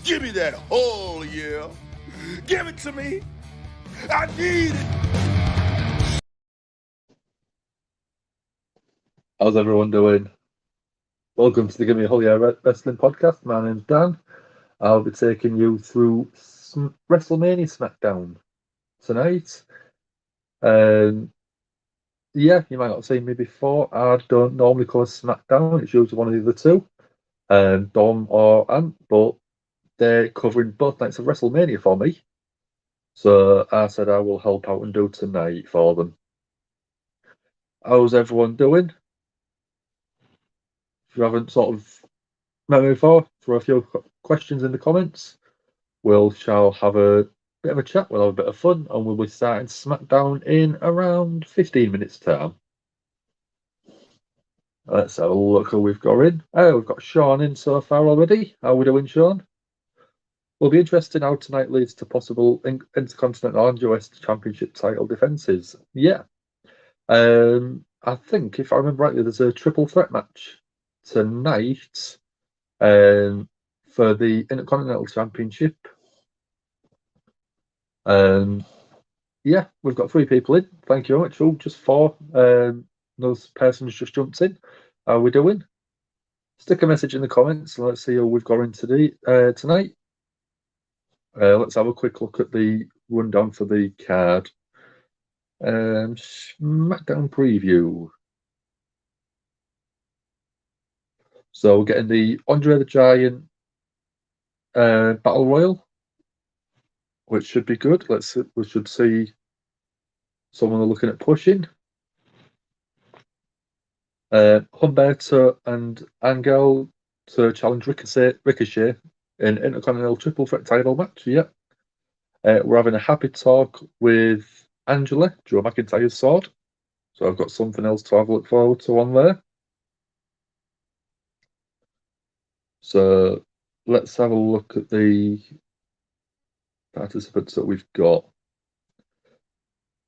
Give me that hole, yeah. Give it to me. I need it. How's everyone doing? Welcome to the GAHY Wrestling Podcast. My name's Dan. I'll be taking you through WrestleMania Smackdown tonight. Yeah, you might not have seen me before. I don't normally cover Smackdown. It's usually one of the other two, Dom or Ant, but they're covering both nights of WrestleMania for me. So I said I will help out and do tonight for them. How's everyone doing? If you haven't sort of met me before, throw a few questions in the comments. We shall have a bit of a chat, we'll have a bit of fun, and we'll be starting SmackDown in around 15 minutes time. Let's have a look who we've got in. Oh, we've got Sean in so far already. How are we doing, Sean? Will be interesting how tonight leads to possible Intercontinental and US Championship title defences. Yeah. I think, if I remember rightly, there's a triple threat match tonight for the Intercontinental Championship. Yeah, we've got 3 people in. Thank you very much. Oh, just 4. Those persons just jumped in. How are we doing? Stick a message in the comments and let's see who we've got in today, tonight. Let's have a quick look at the rundown for the card. SmackDown preview. So we're getting the Andre the Giant Battle Royal, which should be good. We should see someone looking at pushing. Humberto and Angel to challenge Ricochet in Intercontinental Triple Threat title match. Yeah. We're having a happy talk with Angela, Drew McIntyre's sword. So I've got something else to have a look forward to on there. So let's have a look at the participants that we've got.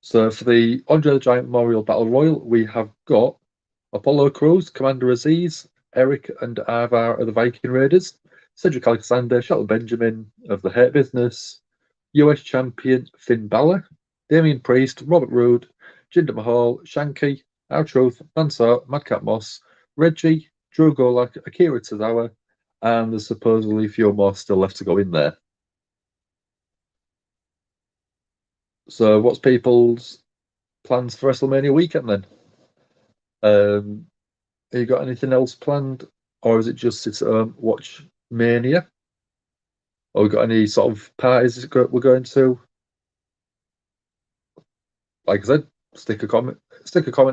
So for the Andre the Giant Memorial Battle Royal, we have got Apollo Crews, Commander Aziz, Eric and Ivar of the Viking Raiders, Cedric Alexander, Shelton Benjamin of the Hurt Business, US Champion Finn Balor, Damian Priest, Robert Roode, Jinder Mahal, Shanky, R-Truth, Mansoor, Madcap Moss, Reggie, Drew Gulak, Akira Tozawa, and there's supposedly a few more still left to go in there. So what's people's plans for WrestleMania weekend then? Have you got anything else planned, or is it just sit at home, watch Mania? Or we got any sort of parties we're going to? Like I said, stick a comment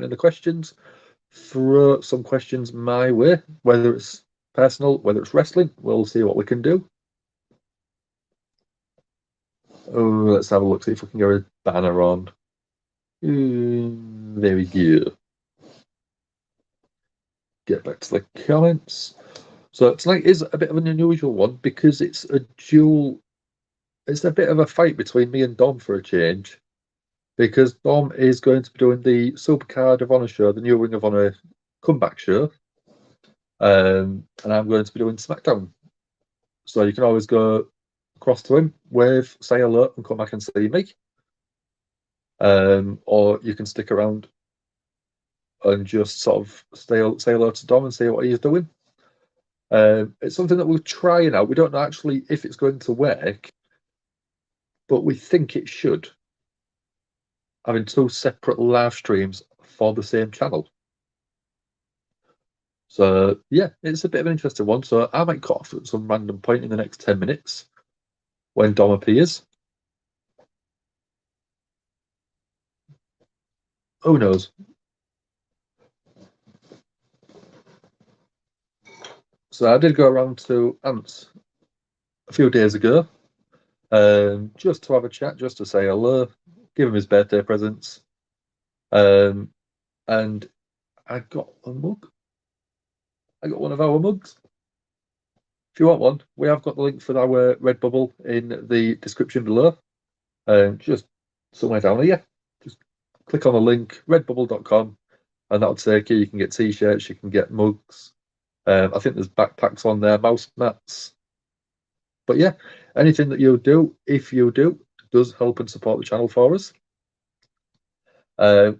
in the questions. Throw some questions my way, whether it's personal, whether it's wrestling. We'll see what we can do. Oh, let's have a look, see if we can get a banner on. There we go. Get back to the comments. So tonight is a bit of an unusual one because it's a dual. It's a bit of a fight between me and Dom for a change, because Dom is going to be doing the Supercard of Honor show, the new Ring of Honor comeback show, and I'm going to be doing SmackDown. So you can always go across to him, wave, say hello, and come back and see me. Or you can stick around and just sort of say hello to Dom and see what he's doing. It's something that we're trying out. We don't know actually if it's going to work, but we think it should. Having 2 separate live streams for the same channel. So yeah, it's a bit of an interesting one. So I might cut off at some random point in the next 10 minutes when Dom appears. Who knows? So I did go around to Ant's a few days ago, just to have a chat, just to say hello, give him his birthday presents, and I got a mug. I got one of our mugs. If you want one, we have got the link for our Redbubble in the description below. Just somewhere down here. Just click on the link, redbubble.com, and that'll take you. You can get t-shirts, you can get mugs. I think there's backpacks on there, mouse mats. But yeah, anything that you do, if you do, does help and support the channel for us.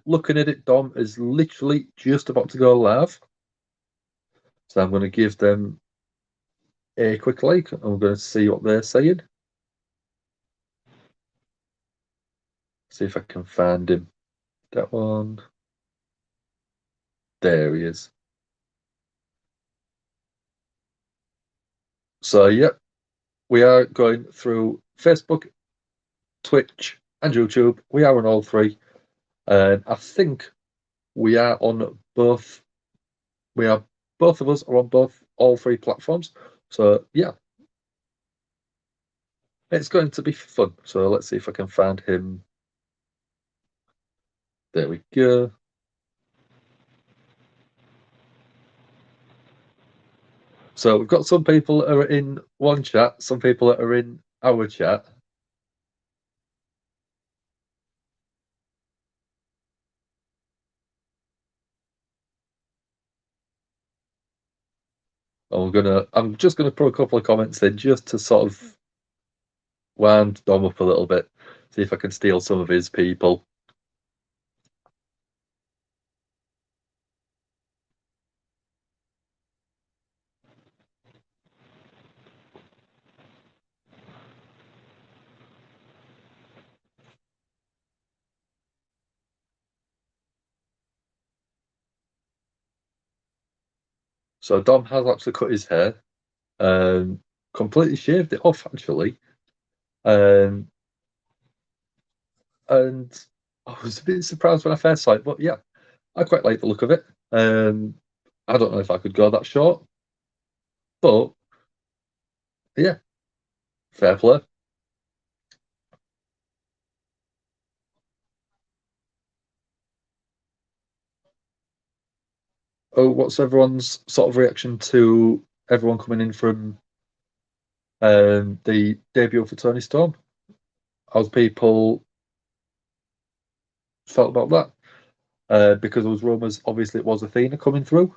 Looking at it, Dom is literally just about to go live. So I'm going to give them a quick like, and we're going to see what they're saying. See if I can find him. That one. There he is. So, yep, we are going through Facebook, Twitch, and YouTube. We are on all three. And I think we are on both. Both of us are on all three platforms. So, yeah, it's going to be fun. So, let's see if I can find him. There we go. So we've got some people that are in one chat, some people that are in our chat. And I'm just gonna put a couple of comments in just to sort of wind Dom up a little bit, see if I can steal some of his people. So Dom has actually cut his hair, completely shaved it off actually, and I was a bit surprised when I first saw it, but yeah, I quite like the look of it. I don't know if I could go that short, but yeah, fair play. Oh, what's everyone's sort of reaction to everyone coming in from the debut for Tony Storm? How's people felt about that? Because there was rumours, obviously it was Athena coming through.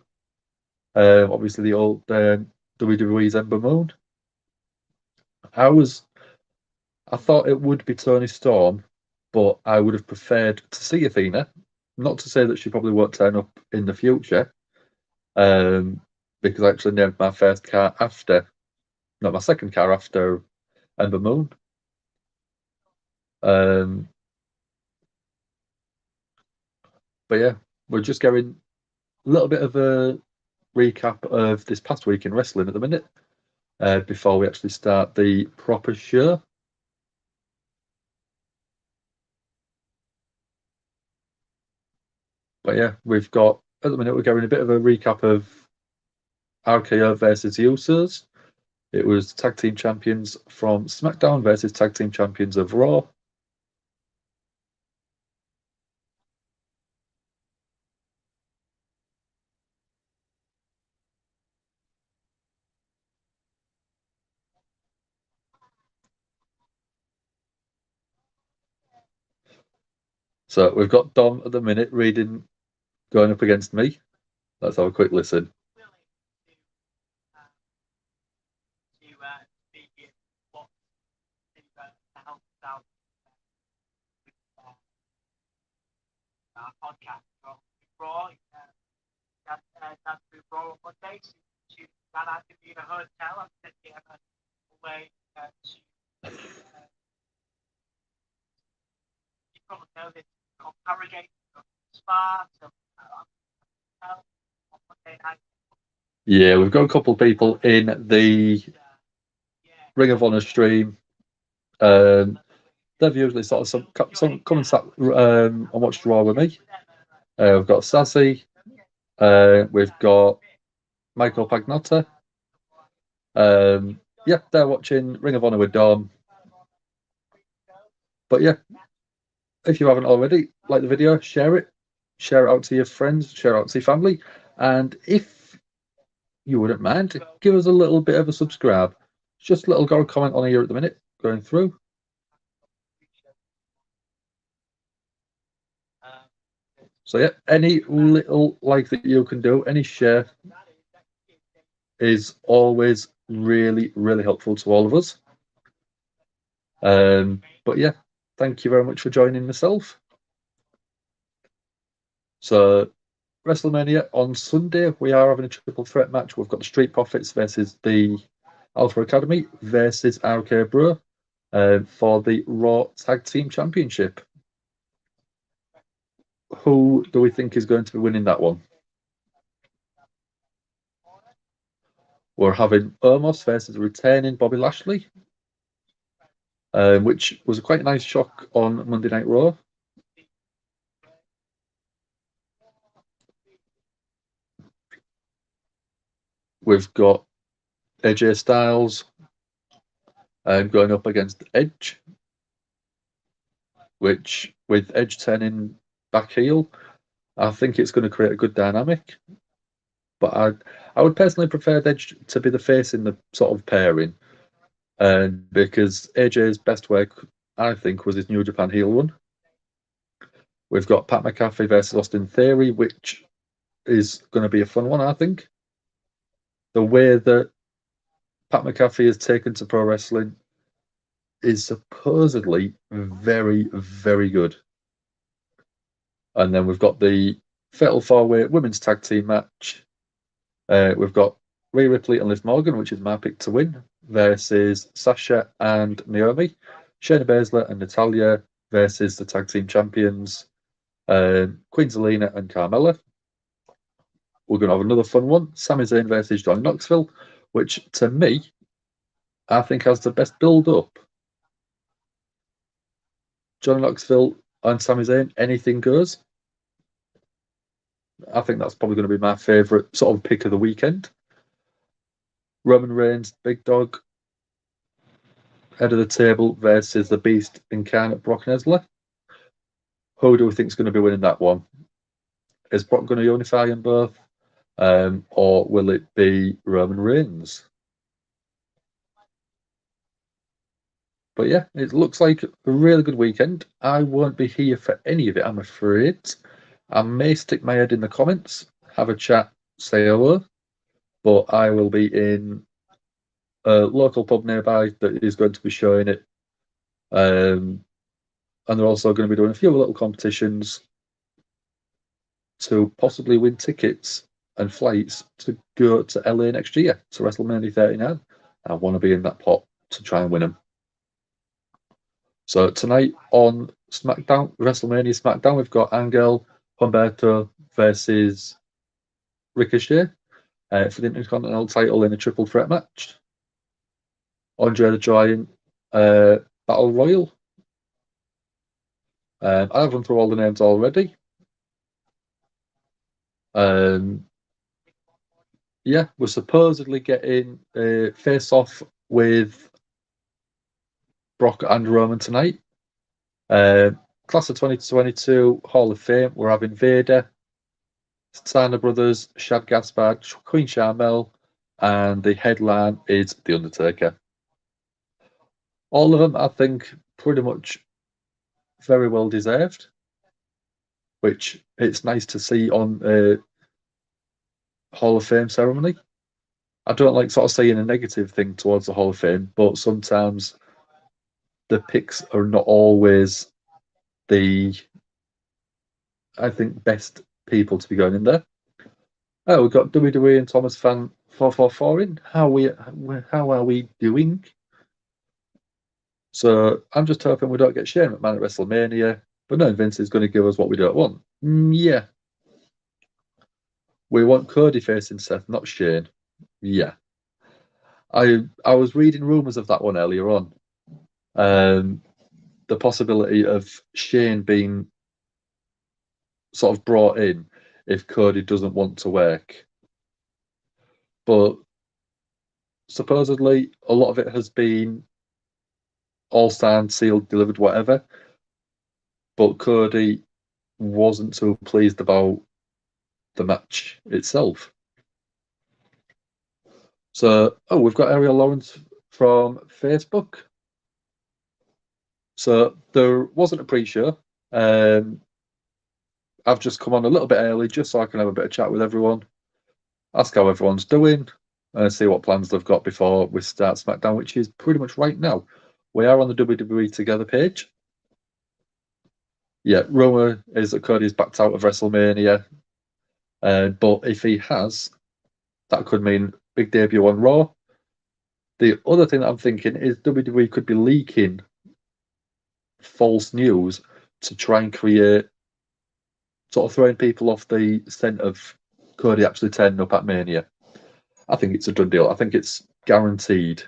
Obviously the old WWE's Ember Moon. I thought it would be Tony Storm, but I would have preferred to see Athena. Not to say that she probably won't turn up in the future, because I actually named my first car after, not my second car after Ember Moon. But yeah, we're just getting a little bit of a recap of this past week in wrestling at the minute, before we actually start the proper show. But yeah, we've got, at the minute, we're getting a bit of a recap of RKO versus Usos. It was tag team champions from SmackDown versus tag team champions of Raw. So we've got Dom at the minute reading, going up against me. Let's have a quick listen. Podcast from Raw. That's the Raw Monday. She ran out to be in a hotel. I'm sitting away to. You probably know this called Harrogate Spa. So, on Monday night. Yeah, we've got a couple of people in the Ring of Honor stream. They've usually sort of some come and sat and watched Raw with me. We've got Sassy. We've got Michael Pagnotta. Yeah, they're watching Ring of Honor with Dom. But yeah, if you haven't already, like the video, share it out to your friends, share it out to your family, and if you wouldn't mind, give us a little bit of a subscribe. Just a little comment on here at the minute, going through. So yeah, any little like that you can do, any share is always really, really helpful to all of us. But yeah, thank you very much for joining myself. So, WrestleMania on Sunday, we are having a triple threat match. We've got the Street Profits versus the Alpha Academy versus RK Bro for the Raw Tag Team Championship. Who do we think is going to be winning that one? We're having Omos versus retaining Bobby Lashley, which was quite a nice shock on Monday Night Raw. We've got AJ Styles going up against Edge, which with Edge turning back heel, I think it's going to create a good dynamic. But I would personally prefer Edge to be the face in the sort of pairing, because AJ's best work, I think, was his New Japan heel run. We've got Pat McAfee versus Austin Theory, which is going to be a fun one, I think. The way that Pat McAfee is taken to pro wrestling is supposedly very, very good. And then we've got the Fatal 4-Way Women's Tag Team match. We've got Rhea Ripley and Liv Morgan, which is my pick to win, versus Sasha and Naomi. Shayna Baszler and Natalya versus the Tag Team Champions, Queen Zelina and Carmella. We're going to have another fun one, Sami Zayn versus Johnny Knoxville, which to me, I think has the best build-up. Johnny Knoxville and Sami Zayn, anything goes. I think that's probably going to be my favourite sort of pick of the weekend. Roman Reigns, Big Dog, head of the table versus the Beast incarnate Brock Lesnar. Who do we think is going to be winning that one? Is Brock going to unify them both? Or will it be Roman Reigns? But yeah, it looks like a really good weekend. I won't be here for any of it, I'm afraid. I may stick my head in the comments, have a chat, say hello, but I will be in a local pub nearby that is going to be showing it. And they're also going to be doing a few little competitions to possibly win tickets and flights to go to LA next year to WrestleMania 39. I want to be in that pot to try and win them. So tonight on SmackDown, WrestleMania Smackdown, we've got Angel Humberto versus Ricochet for the Intercontinental title in a triple threat match. Andre the Giant Battle Royal. I've run through all the names already. Yeah, we're supposedly getting a face-off with Brock and Roman tonight. Class of 2022 Hall of Fame, we're having Vader, Steiner Brothers, Shad Gaspard, Queen Sharmell, and the headline is The Undertaker. All of them, I think, pretty much very well deserved, which it's nice to see on a Hall of Fame ceremony. I don't like sort of saying a negative thing towards the Hall of Fame, but sometimes the picks are not always the, I think, best people to be going in there. Oh, we've got WWE and Thomas Fan 444 in. How are we doing? So I'm just hoping we don't get Shane McMahon at WrestleMania, but no, Vince is going to give us what we don't want. Yeah. We want Cody facing Seth, not Shane. Yeah. I was reading rumours of that one earlier on. The possibility of Shane being sort of brought in if Cody doesn't want to work. But supposedly a lot of it has been all signed, sealed, delivered, whatever. But Cody wasn't so pleased about the match itself. So, we've got Ariel Lawrence from Facebook. So there wasn't a pre-show. I've just come on a little bit early just so I can have a bit of chat with everyone, ask how everyone's doing, and see what plans they've got before we start SmackDown, which is pretty much right now. We are on the WWE Together page. Yeah, rumour is that Cody's backed out of WrestleMania. But if he has, that could mean big debut on Raw. The other thing that I'm thinking is WWE could be leaking false news to try and create, sort of throwing people off the scent of Cody actually turning up at Mania. I think it's a done deal. I think it's guaranteed.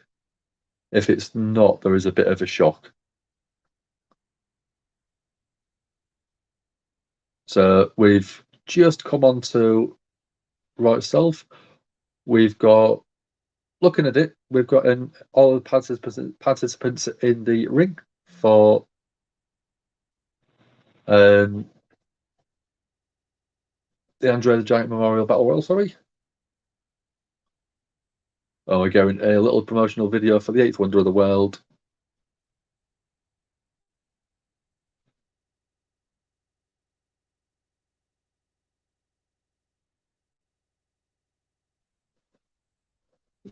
If it's not, there is a bit of a shock. So we've just come on to Raw itself. We've got, looking at it, we've got all the participants in the ring for the Andre the Giant Memorial Battle Royal, sorry. Oh, we're getting a little promotional video for the 8th Wonder of the World.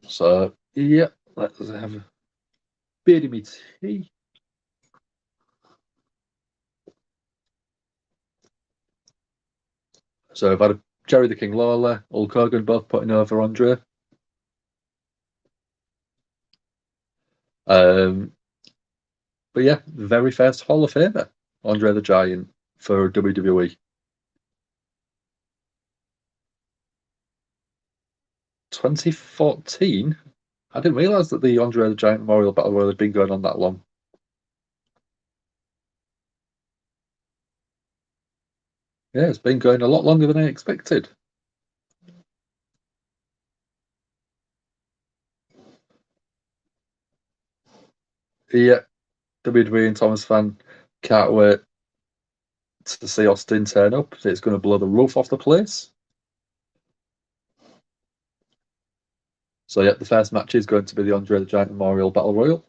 So, yeah, let's have a beer me tea. So I've had Jerry the King Lawler, Hulk Hogan both putting over Andre. But yeah, very first Hall of Famer, Andre the Giant for WWE. 2014? I didn't realise that the Andre the Giant Memorial Battle Royal had been going on that long. Yeah, it's been going a lot longer than I expected. Yeah, WWE and Thomas fan can't wait to see Austin turn up. It's going to blow the roof off the place. So yeah, the first match is going to be the Andre the Giant Memorial Battle Royal.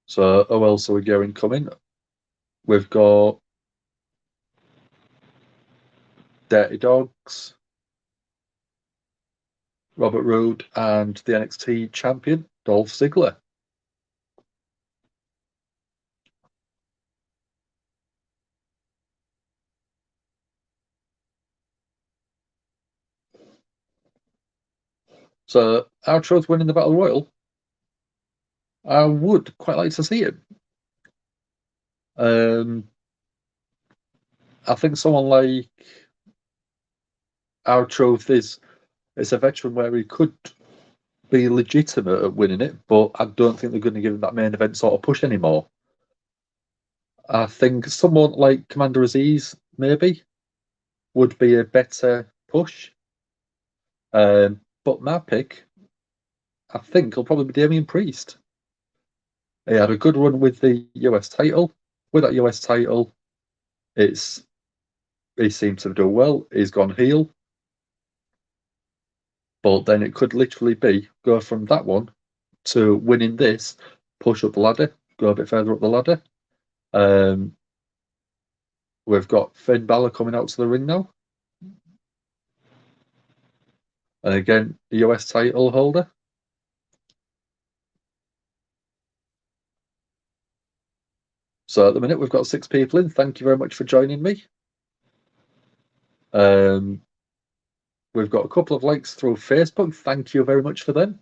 So who else are we going coming? We've got Dirty Dogs, Robert Roode, and the NXT champion, Dolph Ziggler. So Outro's winning the Battle Royal. I would quite like to see him. I think someone like Outro is a veteran where he could be legitimate at winning it, but I don't think they're going to give him that main event sort of push anymore. I think someone like Commander Aziz maybe would be a better push. But my pick, I think, will probably be Damian Priest. He had a good run with the US title. With that US title, he seems to do well. He's gone heel. But then it could literally be go from that one to winning this, push up the ladder, go a bit further up the ladder. We've got Finn Balor coming out to the ring now. And again, the US title holder. So at the minute, we've got 6 people in. Thank you very much for joining me. We've got a couple of likes through Facebook. Thank you very much for them.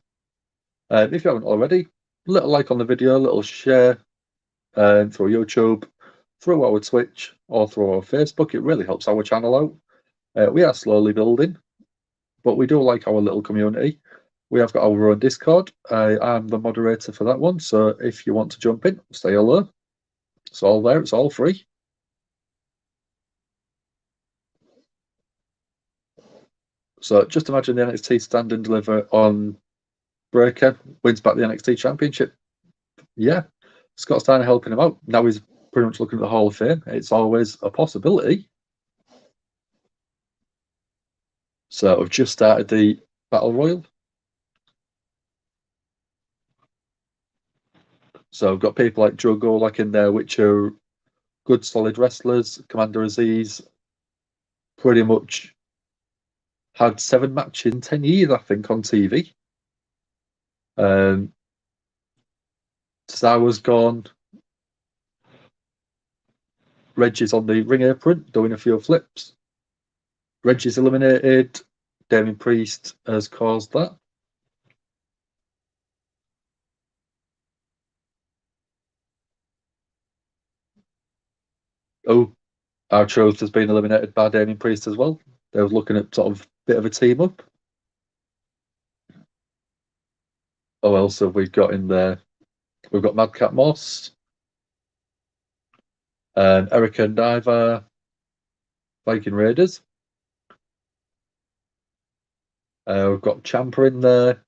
If you haven't already, little like on the video, little share through YouTube, through our Twitch, or through our Facebook. It really helps our channel out. We are slowly building, but we do like our little community. We have got our own Discord. I'm the moderator for that one, so if you want to jump in, say hello. It's all there. It's all free. So just imagine the NXT stand and deliver on Breaker, wins back the NXT Championship. Yeah, Scott Steiner helping him out. Now he's pretty much looking at the Hall of Fame. It's always a possibility. So we've just started the Battle Royal. So I've got people like Joe Golak in there, which are good, solid wrestlers. Commander Aziz pretty much had 7 matches in 10 years, I think, on TV. Tozawa's gone. Reggie's on the ring apron doing a few flips. Reggie's eliminated. Damien Priest has caused that. Oh, our Truth has been eliminated by Damien Priest as well. They were looking at sort of bit of a team up. Oh, else have we got in there? We've got Madcap Moss, Erica and Diva, Viking Raiders. We've got Ciampa in there.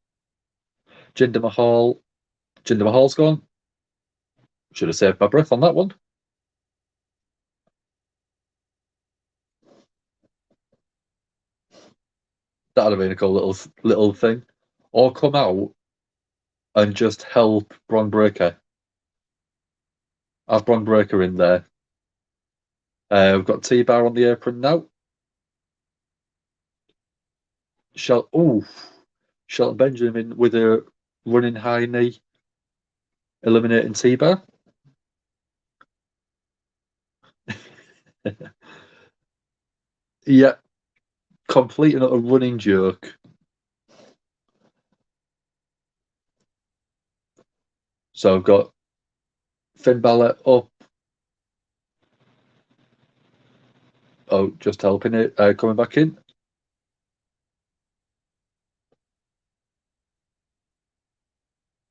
Jinder Mahal. Jinder Mahal's gone. Should have saved my breath on that one. That'd have been a cool little thing. Or come out and just help Bron Breakker. Have Bron Breakker in there. We've got T-Bar on the apron now. Shelton Benjamin with a running high knee, eliminating T-Bar. Yeah, completing a running joke. So I've got Finn Balor up. Oh, just helping it, coming back in.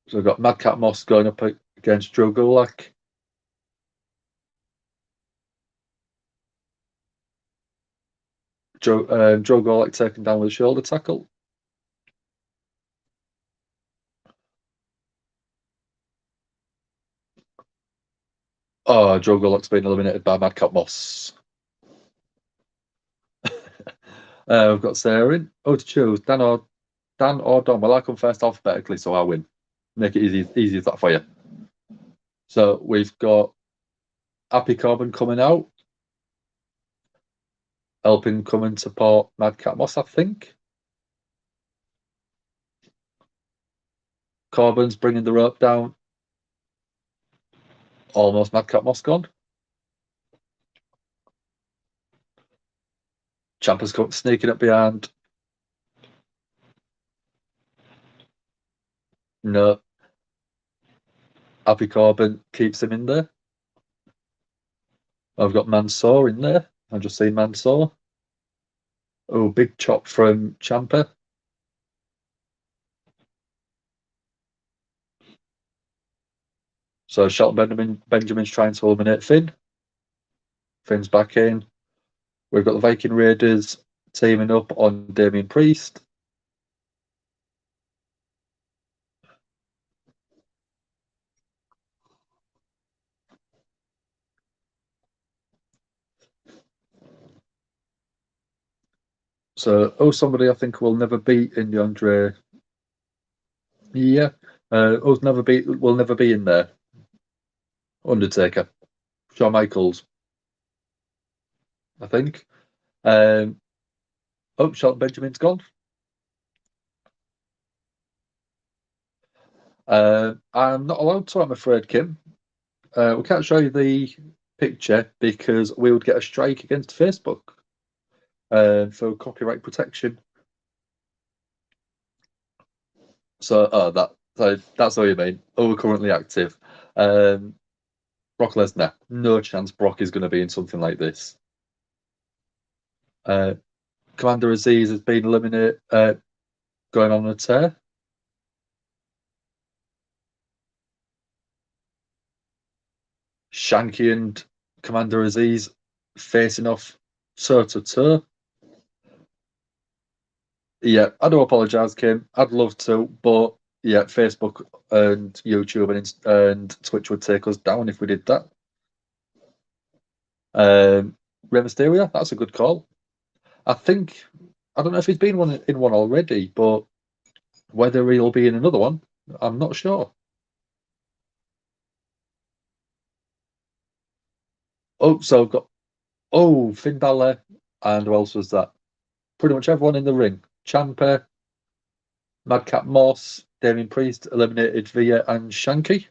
So I've got Madcap Moss going up against Joe Golak. Joe Golak taken down with a shoulder tackle. Oh, Joe Golak's been eliminated by Madcap Moss. We've got Sarah in. Oh, to choose Dan or Don. Well, I come first alphabetically, so I win. Make it easy as that for you. So we've got Happy Corbin coming out, helping come and support Madcap Moss, I think. Corbin's bringing the rope down. Almost Madcap Moss gone. Ciampa's sneaking up behind. No. Happy Corbin keeps him in there. I've got Mansoor in there. I've just seen Mansoor. Oh, big chop from Ciampa. So Shelton Benjamin's trying to eliminate Finn. Finn's back in. We've got the Viking Raiders teaming up on Damien Priest. So, somebody I think will never beat in the Andre. Yeah. Will never be in there. Undertaker. Shawn Michaels. I think. Shelton Benjamin's gone. I'm not allowed to, I'm afraid, Kim. We can't show you the picture because we would get a strike against Facebook for copyright protection. So, that's all you mean. Oh, we're currently active. Brock Lesnar. No chance Brock is going to be in something like this. Commander Aziz has been eliminated, going on a tear. Shanky and Commander Aziz facing off toe to toe. Yeah, I do apologise, Kim. I'd love to, but yeah, Facebook and YouTube and Twitch would take us down if we did that. Rey Mysterio, that's a good call. I don't know if he's been in one already, but whether he'll be in another one, I'm not sure. So I've got Finn Balor, and who else was that? Pretty much everyone in the ring. Ciampa, Madcap Moss, Damien Priest eliminated Rhea and Shanky.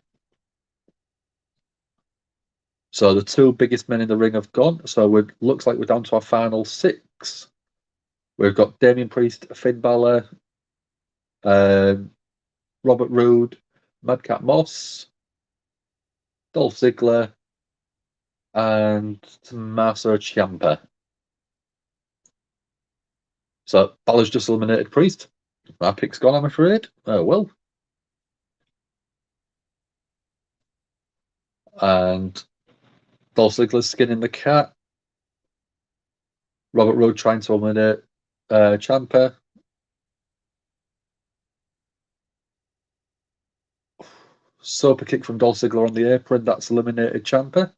So the two biggest men in the ring have gone. So it looks like we're down to our final 6. We've got Damien Priest, Finn Balor, Robert Roode, Madcap Moss, Dolph Ziggler, and Tommaso Ciampa. So Balor's just eliminated Priest. My pick's gone, I'm afraid. Oh well. And Dolph Ziggler's skinning the cat. Robert Roode trying to eliminate Ciampa. Super kick from Dolph Ziggler on the apron. That's eliminated Ciampa.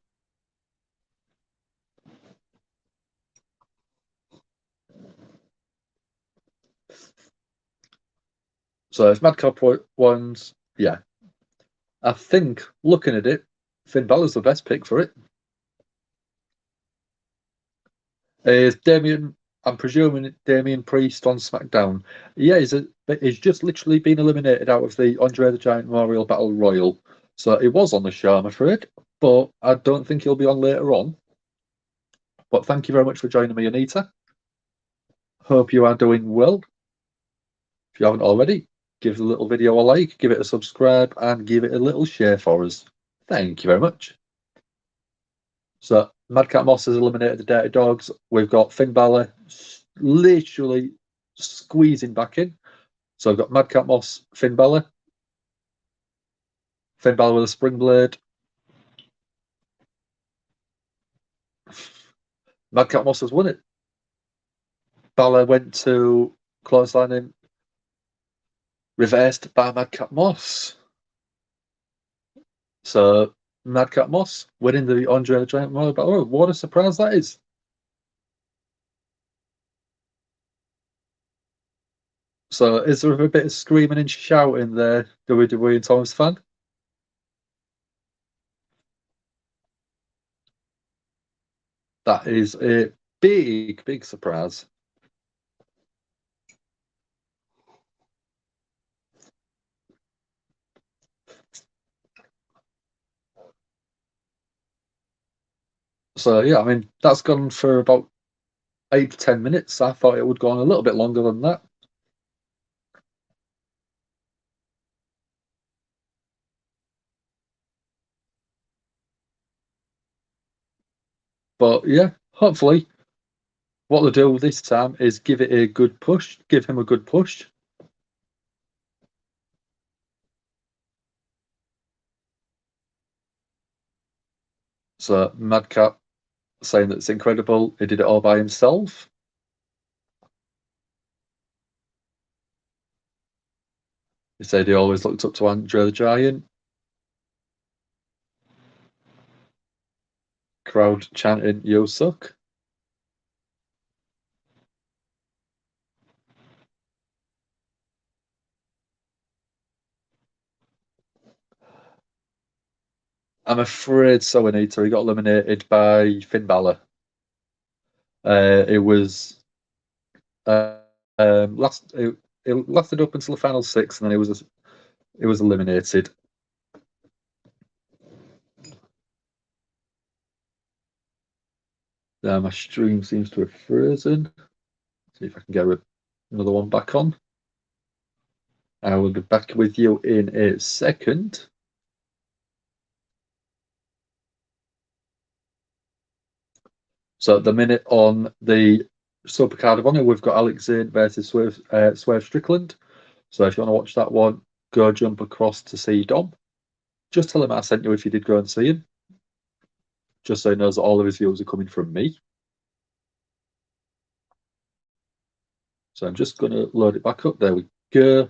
So if Madcap wins, yeah. I think, looking at it, Finn Balor's the best pick for it. Is Damien, I'm presuming Damien Priest on SmackDown. Yeah, he's just literally been eliminated out of the Andre the Giant Memorial Battle Royal. So he was on the show, I'm afraid, but I don't think he'll be on later on. But thank you very much for joining me, Anita. Hope you are doing well. If you haven't already, give the little video a like, give it a subscribe, and give it a little share for us. Thank you very much. So Madcap Moss has eliminated the Dirty Dogs. We've got Finn Balor literally squeezing back in. So I've got Madcap Moss, Finn Balor. Finn Balor with a spring blade. Madcap Moss has won it. Balor went to clothesline him, reversed by Madcap Moss. So Madcap Moss winning the Andre the Giant Memorial Battle Royal. What a surprise that is. So is there a bit of screaming and shouting there, WWE and Thomas fan? That is a big, big surprise. So yeah, I mean, that's gone for about 8 to 10 minutes. I thought it would go on a little bit longer than that. But yeah, hopefully what they'll do this time is give it a good push, give him a good push. So Madcap saying that it's incredible, he did it all by himself. He said he always looked up to Andre the Giant. Crowd chanting, "You suck." I'm afraid so, Anita. He got eliminated by Finn Balor. It was it lasted up until the final 6, and then it was eliminated. My stream seems to have frozen. See if I can get another one back on. I will be back with you in a second. So at the minute on the Supercard of Honor, we've got Alex Zane versus Swerve Strickland. So if you want to watch that one, go jump across to see Dom. Just tell him I sent you if you did go and see him. Just so he knows that all of his views are coming from me. So I'm just going to load it back up. There we go.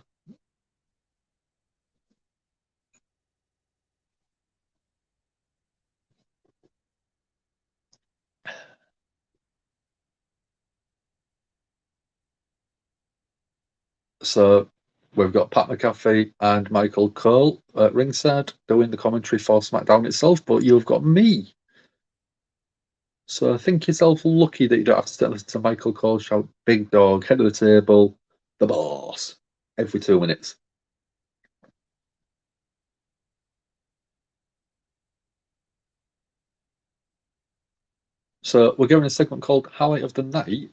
So we've got Pat McAfee and Michael Cole at ringside doing the commentary for SmackDown itself, but you've got me. So think yourself lucky that you don't have to listen to Michael Cole shout "Big Dog, head of the table, the boss" every 2 minutes. So we're going a segment called Highlight of the Night,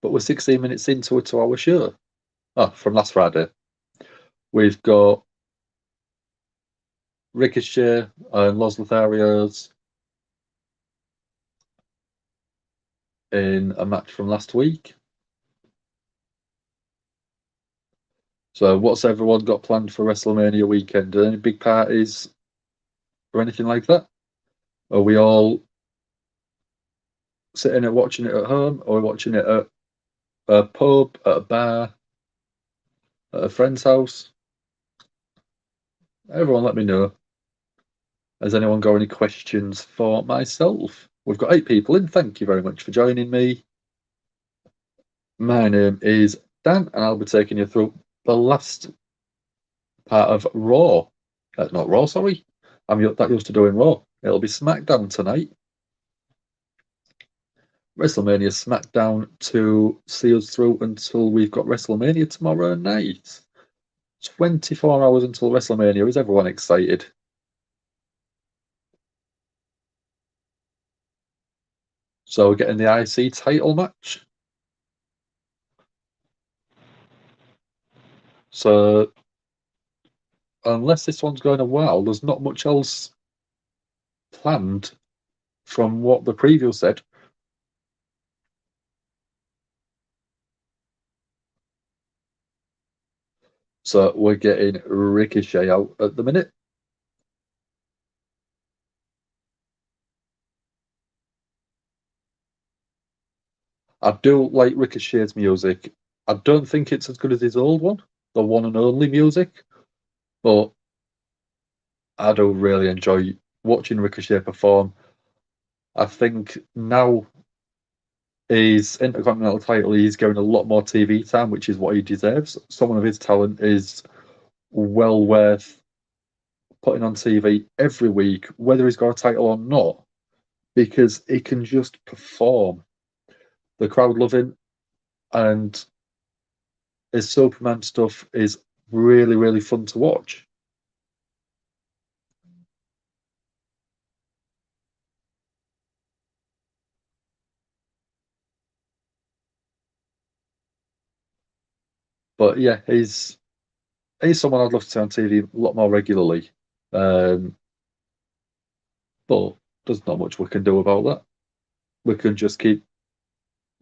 but we're 16 minutes into a 2-hour show. Oh, from last Friday. We've got Ricochet and Los Lotharios in a match from last week. So what's everyone got planned for WrestleMania weekend? Any big parties or anything like that? Are we all sitting and watching it at home, or watching it at a pub, at a bar, at a friend's house? Everyone let me know. Has anyone got any questions for myself? We've got 8 people in. Thank you very much for joining me. My name is Dan, and I'll be taking you through the last part of Raw. Not Raw, sorry. I'm that used to doing Raw. It'll be SmackDown tonight. WrestleMania Smackdown to see us through until we've got WrestleMania tomorrow night. 24 hours until WrestleMania. Is everyone excited? So we're getting the IC title match. So unless this one's going a while, there's not much else planned from what the preview said. So we're getting Ricochet out at the minute. I do like Ricochet's music. I don't think it's as good as his old one, the one and only music, but I do really enjoy watching Ricochet perform. I think now his Intercontinental title, he's getting a lot more TV time, which is what he deserves. Someone of his talent is well worth putting on TV every week, whether he's got a title or not, because he can just perform. The crowd love him, and his Superman stuff is really, really fun to watch. But yeah, he's someone I'd love to see on TV a lot more regularly. But there's not much we can do about that. We can just keep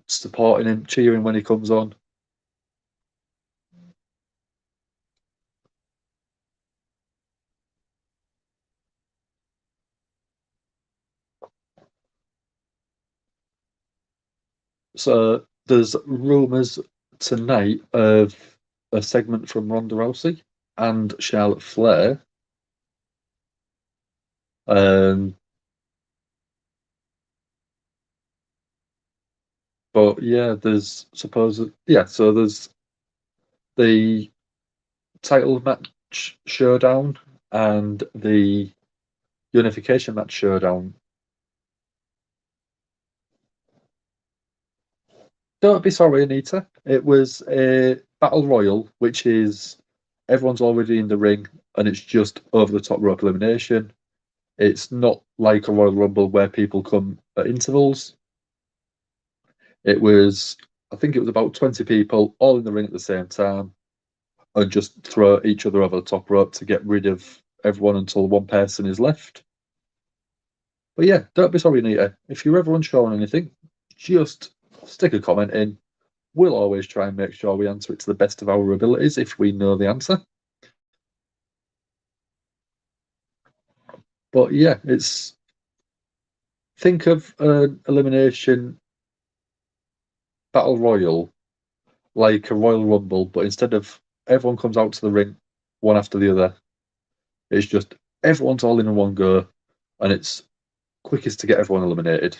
supporting him, cheering when he comes on. So there's rumours tonight of a segment from Ronda Rousey and Charlotte Flair. But yeah, there's so there's the title match showdown and the unification match showdown. Don't be sorry, Anita. It was a battle royal, which is everyone's already in the ring and it's just over the top rope elimination. It's not like a Royal Rumble where people come at intervals. I think it was about 20 people all in the ring at the same time and just throw each other over the top rope to get rid of everyone until one person is left. But yeah, don't be sorry, Anita. If you're ever unsure on anything, just stick a comment in. We'll always try and make sure we answer it to the best of our abilities if we know the answer. But yeah, think of an elimination battle royal like a Royal Rumble, but instead of everyone comes out to the ring one after the other, it's just everyone's all in one go, and it's quickest to get everyone eliminated.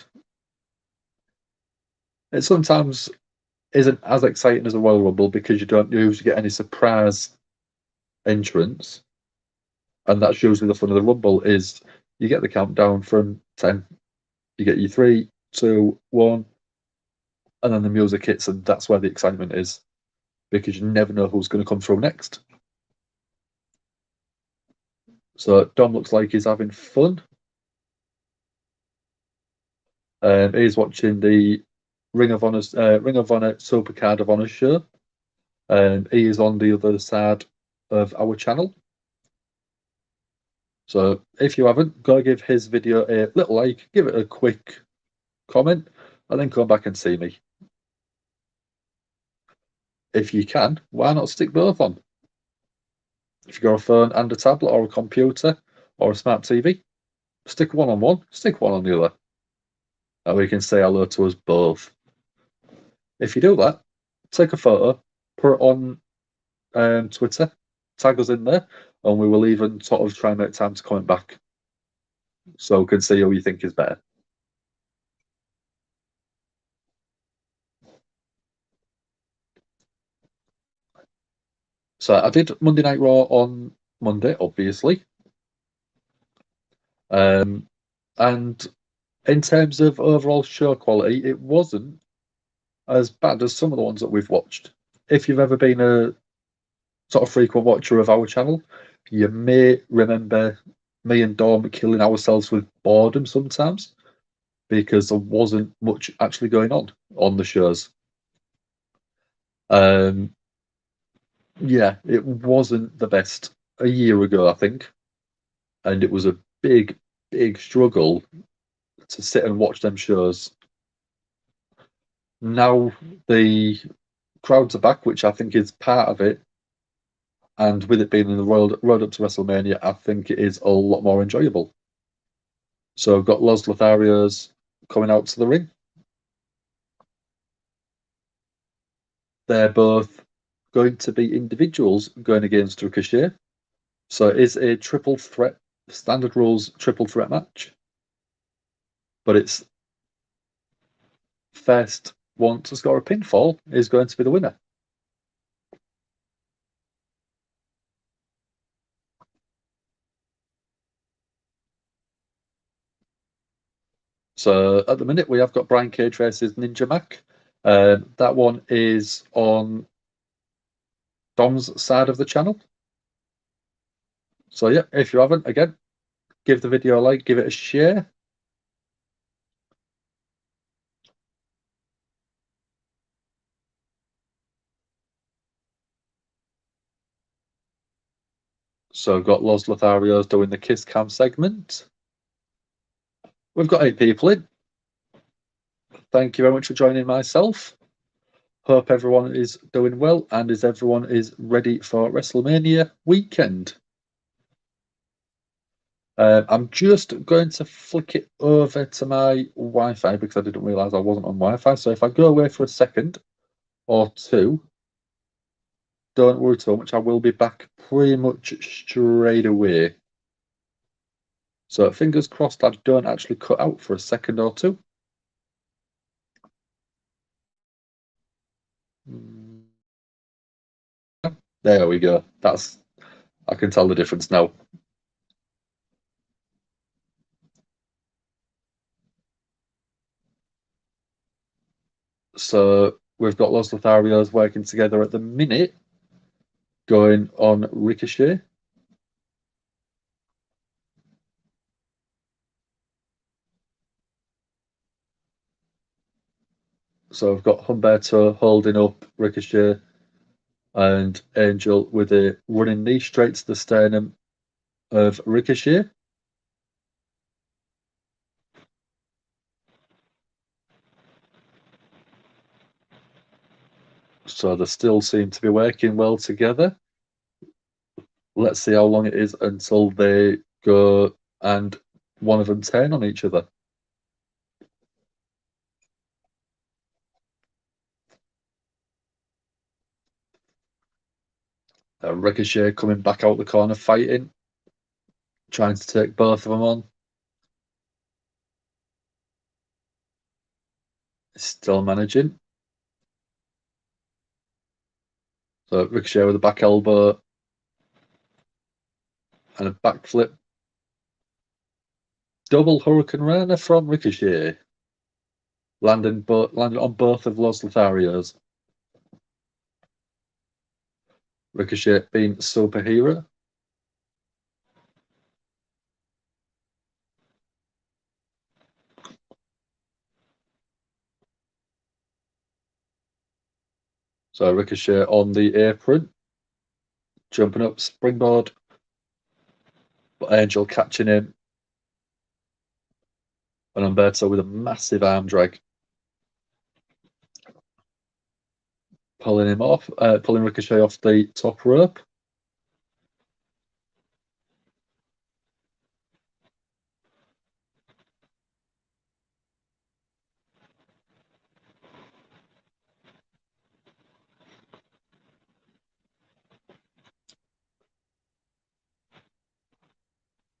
It sometimes isn't as exciting as a Royal Rumble because you don't usually get any surprise entrance, and that's usually the fun of the Rumble is you get the countdown from 10, You get your 3, 2, 1, and then the music hits, and that's where the excitement is, because you never know who's going to come through next. So Dom looks like he's having fun. He's watching the Ring of Honor Supercard of Honor show. He is on the other side of our channel. So if you haven't, go give his video a little like, give it a quick comment, and then come back and see me. If you can, why not stick both on? If you've got a phone and a tablet or a computer or a smart TV, stick one on one, stick one on the other. And we can say hello to us both. If you do that, take a photo, put it on Twitter, tag us in there, and we will even sort of try and make time to comment back, so we can see who you think is better. So I did Monday Night Raw on Monday, obviously. And in terms of overall show quality, it wasn't as bad as some of the ones that we've watched. If you've ever been a sort of frequent watcher of our channel, you may remember me and Dom killing ourselves with boredom sometimes, because there wasn't much actually going on the shows. Yeah, it wasn't the best a year ago, I think, and it was a big struggle to sit and watch them shows. Now the crowds are back, which I think is part of it, and with it being in the road up to WrestleMania, I think it is a lot more enjoyable. So I've got Los Lotharios coming out to the ring. They're both going to be individuals going against Ricochet. So it is a triple threat, standard rules triple threat match. But it's first one to score a pinfall is going to be the winner. So at the minute, we have got Brian Cage versus Ninja Mac. That one is on Dom's side of the channel. So yeah, if you haven't, again, give the video a like, give it a share. So I've got Los Lotharios doing the Kiss Cam segment. We've got 8 people in. Thank you very much for joining myself. Hope everyone is doing well, and everyone is ready for WrestleMania weekend. I'm just going to flick it over to my Wi-Fi because I didn't realise I wasn't on Wi-Fi. So if I go away for a second or two, don't worry too much. I will be back pretty much straight away. So fingers crossed I don't actually cut out for a second or two. There we go. I can tell the difference now. So we've got Los Lotharios working together at the minute, going on Ricochet. So we've got Humberto holding up Ricochet and Angel with a running knee straight to the sternum of Ricochet. So they still seem to be working well together. Let's see how long it is until they go and one of them turn on each other. Ricochet coming back out the corner fighting, trying to take both of them on. Still managing. So Ricochet with a back elbow and a backflip. double Hurricane Rana from Ricochet. Landed on both of Los Lotharios. Ricochet being superhero. So Ricochet on the apron. Jumping up, springboard. But Angel catching him. And Umberto with a massive arm drag. Pulling him off, pulling Ricochet off the top rope.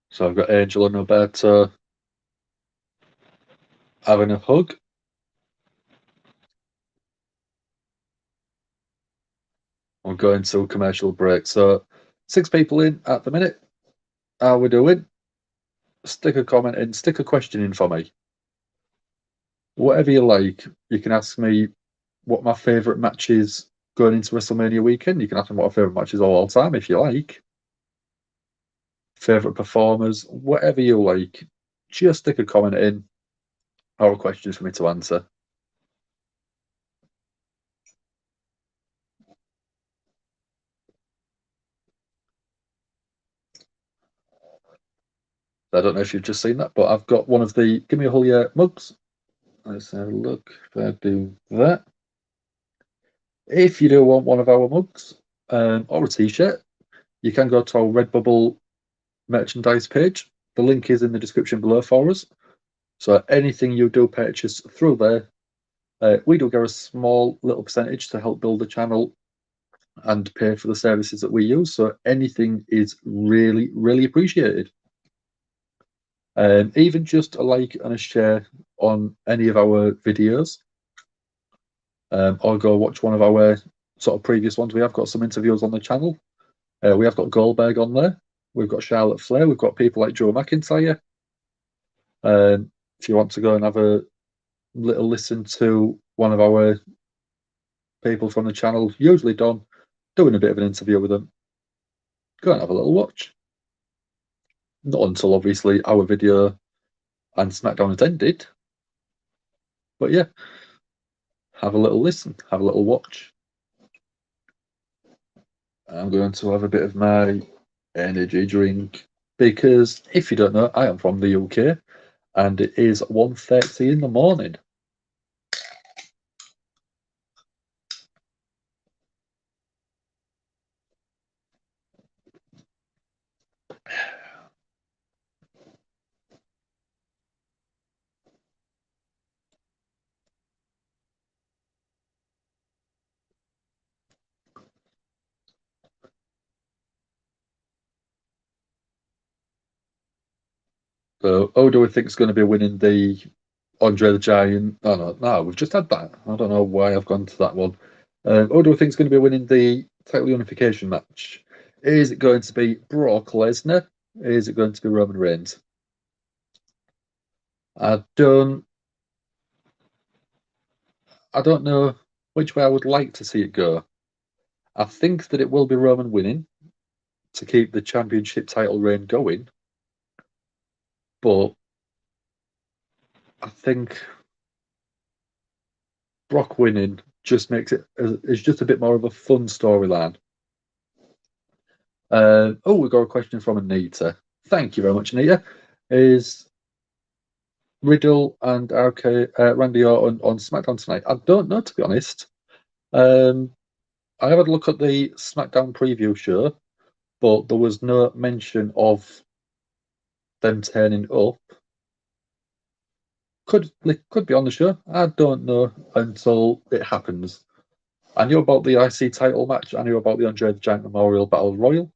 So I've got Angel and Umberto having a hug. I'm going to a commercial break. So 6 people in at the minute. How we doing? Stick a comment in, stick a question in for me. Whatever you like. You can ask me what my favourite match is going into WrestleMania weekend. You can ask me what my favourite match is all time if you like. Favourite performers, whatever you like. Just stick a comment in or questions for me to answer. I don't know if you've just seen that, but I've got one of the Give Me a Hull mugs. Let's have a look if I do that. If you do want one of our mugs or a t-shirt, you can go to our Redbubble merchandise page. The link is in the description below for us. So anything you do purchase through there, we do get a small little percentage to help build the channel and pay for the services that we use. So anything is really, really appreciated. Even just a like and a share on any of our videos, or go watch one of our sort of previous ones. We have got some interviews on the channel. We have got Goldberg on there. We've got Charlotte Flair. We've got people like Joe McIntyre. If you want to go and have a little listen to one of our people from the channel, usually Don, doing a bit of an interview with them, go and have a little watch. Not until obviously our video and Smackdown has ended. But yeah, have a little listen, have a little watch. I'm going to have a bit of my energy drink because if you don't know, I am from the UK and it is 1:30 in the morning. So, who do we think is going to be winning the Andre the Giant? Oh, no, we've just had that. I don't know why I've gone to that one. Who do we think is going to be winning the title unification match? Is it going to be Brock Lesnar? Is it going to be Roman Reigns? I don't know which way I would like to see it go. I think that it will be Roman winning to keep the championship title reign going. But I think Brock winning just makes it it's just a bit more of a fun storyline. We've got a question from Anita. Thank you very much, Anita. Is Riddle and Randy Orton on SmackDown tonight? I don't know, to be honest. I had a look at the SmackDown preview show, but there was no mention of them turning up. Could be on the show. I don't know until it happens. I knew about the IC title match. I knew about the Andre the Giant Memorial Battle Royal.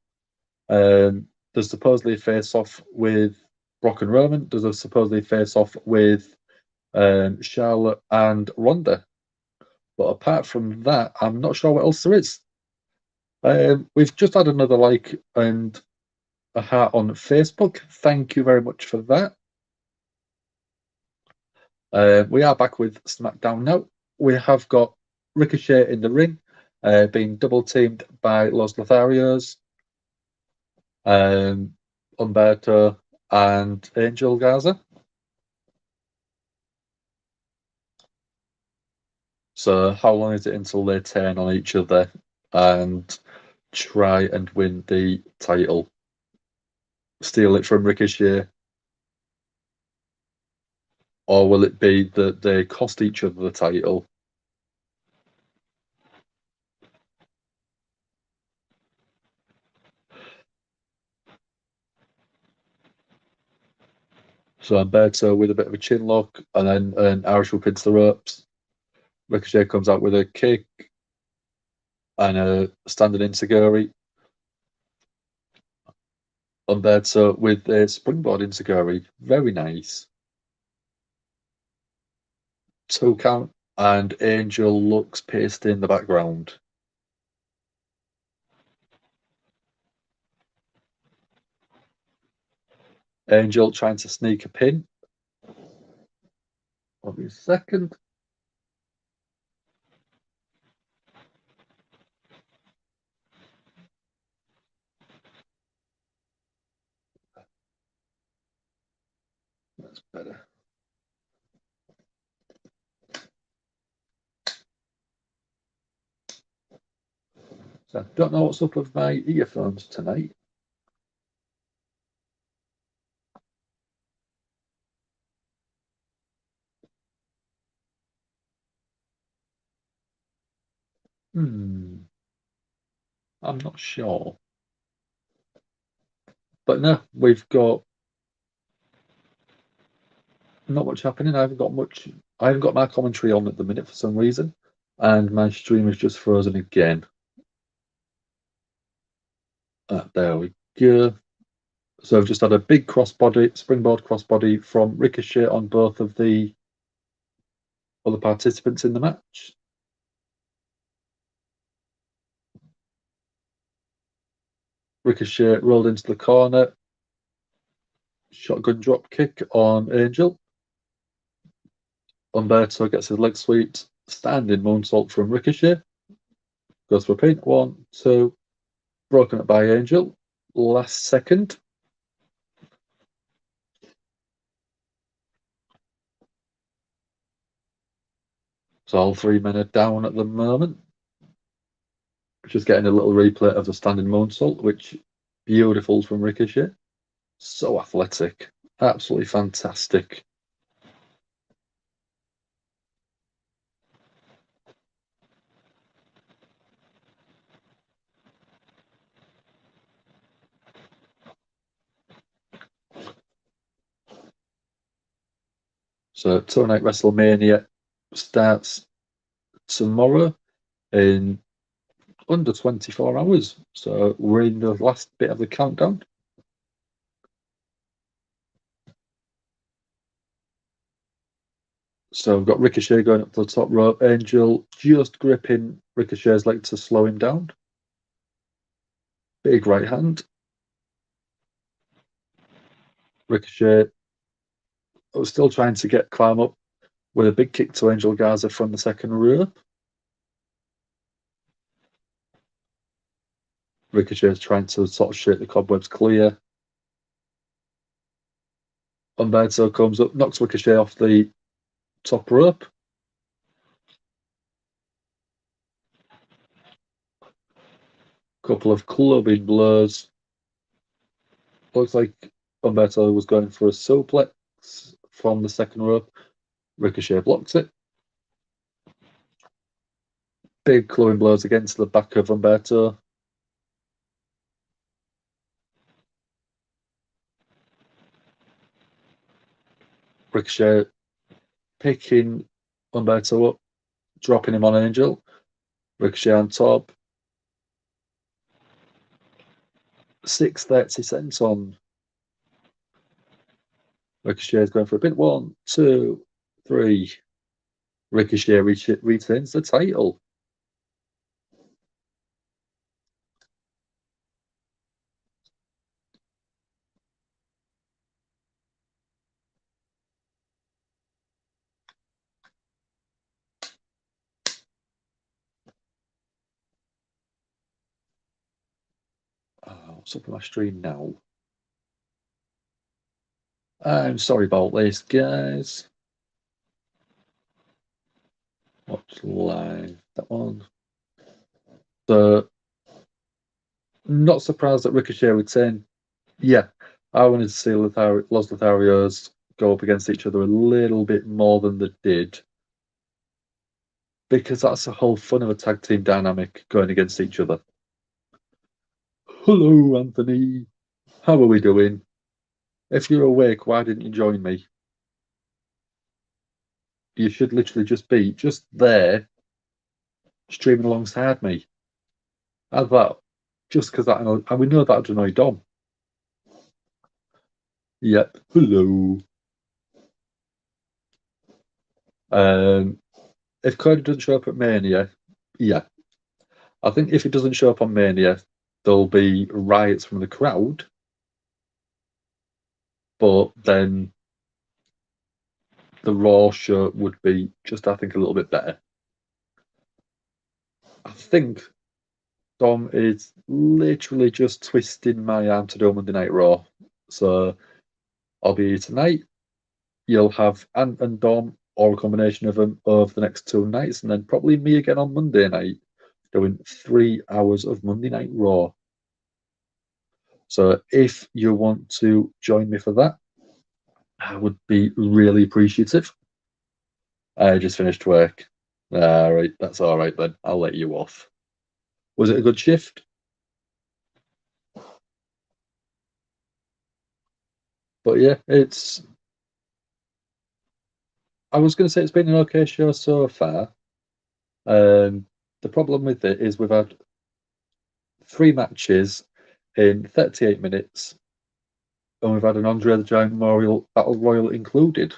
There's supposedly a face-off with Brock and Roman. There's a supposedly face-off with Charlotte and Ronda. But apart from that, I'm not sure what else there is. We've just had another like and a heart on Facebook. Thank you very much for that. We are back with SmackDown now. We have got Ricochet in the ring, being double teamed by Los Lotharios, Humberto, and Angel Garza. So, how long is it until they turn on each other and try and win the title? Steal it from Ricochet? Or will it be that they cost each other the title? So Humberto with a bit of a chin lock, and then an Irish whip into the ropes. Ricochet comes out with a kick and a standing enziguri. Humberto with a springboard enziguri. Very nice. 2 count, and Angel looks pissed in the background. Angel trying to sneak a pin. I'll be a second. That's better. So I don't know what's up with my earphones tonight. I'm not sure. But no, we've got not much happening. I haven't got my commentary on at the minute for some reason, and my stream is just frozen again. There we go. So I've just had a big springboard crossbody from Ricochet on both of the other participants in the match. Ricochet rolled into the corner. Shotgun drop kick on Angel. Humberto gets his leg sweep. Standing moonsault from Ricochet. Goes for a pin. 1, 2. Broken up by Angel. Last second. So all 3 men are down at the moment. Just getting a little replay of the standing moonsault, which beautiful from Ricochet. So athletic. Absolutely fantastic. So Tonight WrestleMania starts tomorrow in under 24 hours. So we're in the last bit of the countdown. So we've got Ricochet going up to the top rope. Angel just gripping Ricochet's leg to slow him down. Big right hand. Ricochet was still trying to climb up with a big kick to Angel Garza from the second rope. Ricochet is trying to sort of shake the cobwebs clear. Humberto comes up, knocks Ricochet off the top rope. Couple of clubbing blows. Looks like Humberto was going for a suplex from the second rope. Ricochet blocks it. Big clubbing blows against the back of Humberto. Ricochet picking Humberto up, dropping him on Angel. Ricochet on top. 6:30 cents on. Ricochet is going for a pin. 1, 2, 3. Ricochet retains the title. What's up on my stream now? I'm sorry about this, guys. Watch live, that one. So, not surprised that Ricochet would say, yeah, I wanted to see Los Lotharios go up against each other a little bit more than they did. Because that's the whole fun of a tag team dynamic, going against each other. Hello, Anthony. How are we doing? If you're awake, why didn't you join me? You should literally just be just there, streaming alongside me. How's that? Just because that, and we know that would annoy Dom. Yep. Hello. If Cody doesn't show up at Mania, yeah. I think if he doesn't show up on Mania, there'll be riots from the crowd. But then the Raw show would be just, I think, a little bit better. I think Dom is literally just twisting my arm to do Monday Night Raw. So I'll be here tonight. You'll have Ant and Dom, or a combination of them, over the next 2 nights, and then probably me again on Monday night, doing 3 hours of Monday Night Raw. So if you want to join me for that, I would be really appreciative. I just finished work. All right, that's all right then. I'll let you off. Was it a good shift? But yeah, I was going to say it's been an okay show so far. The problem with it is we've had 3 matches in 38 minutes, and we've had an Andre the Giant Memorial Battle Royal included.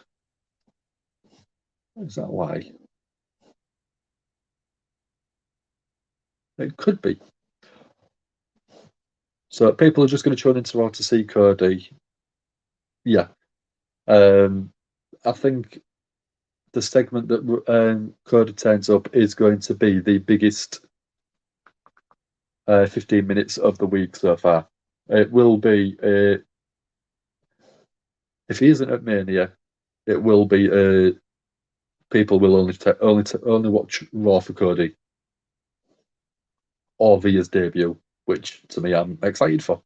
Is that why? It could be. So people are just going to tune into Raw to see Cody. Yeah. I think the segment that Cody turns up is going to be the biggest 15 minutes of the week so far. It will be, if he isn't at Mania, it will be, people will only watch Raw for Cody or Via's debut, which to me I'm excited for.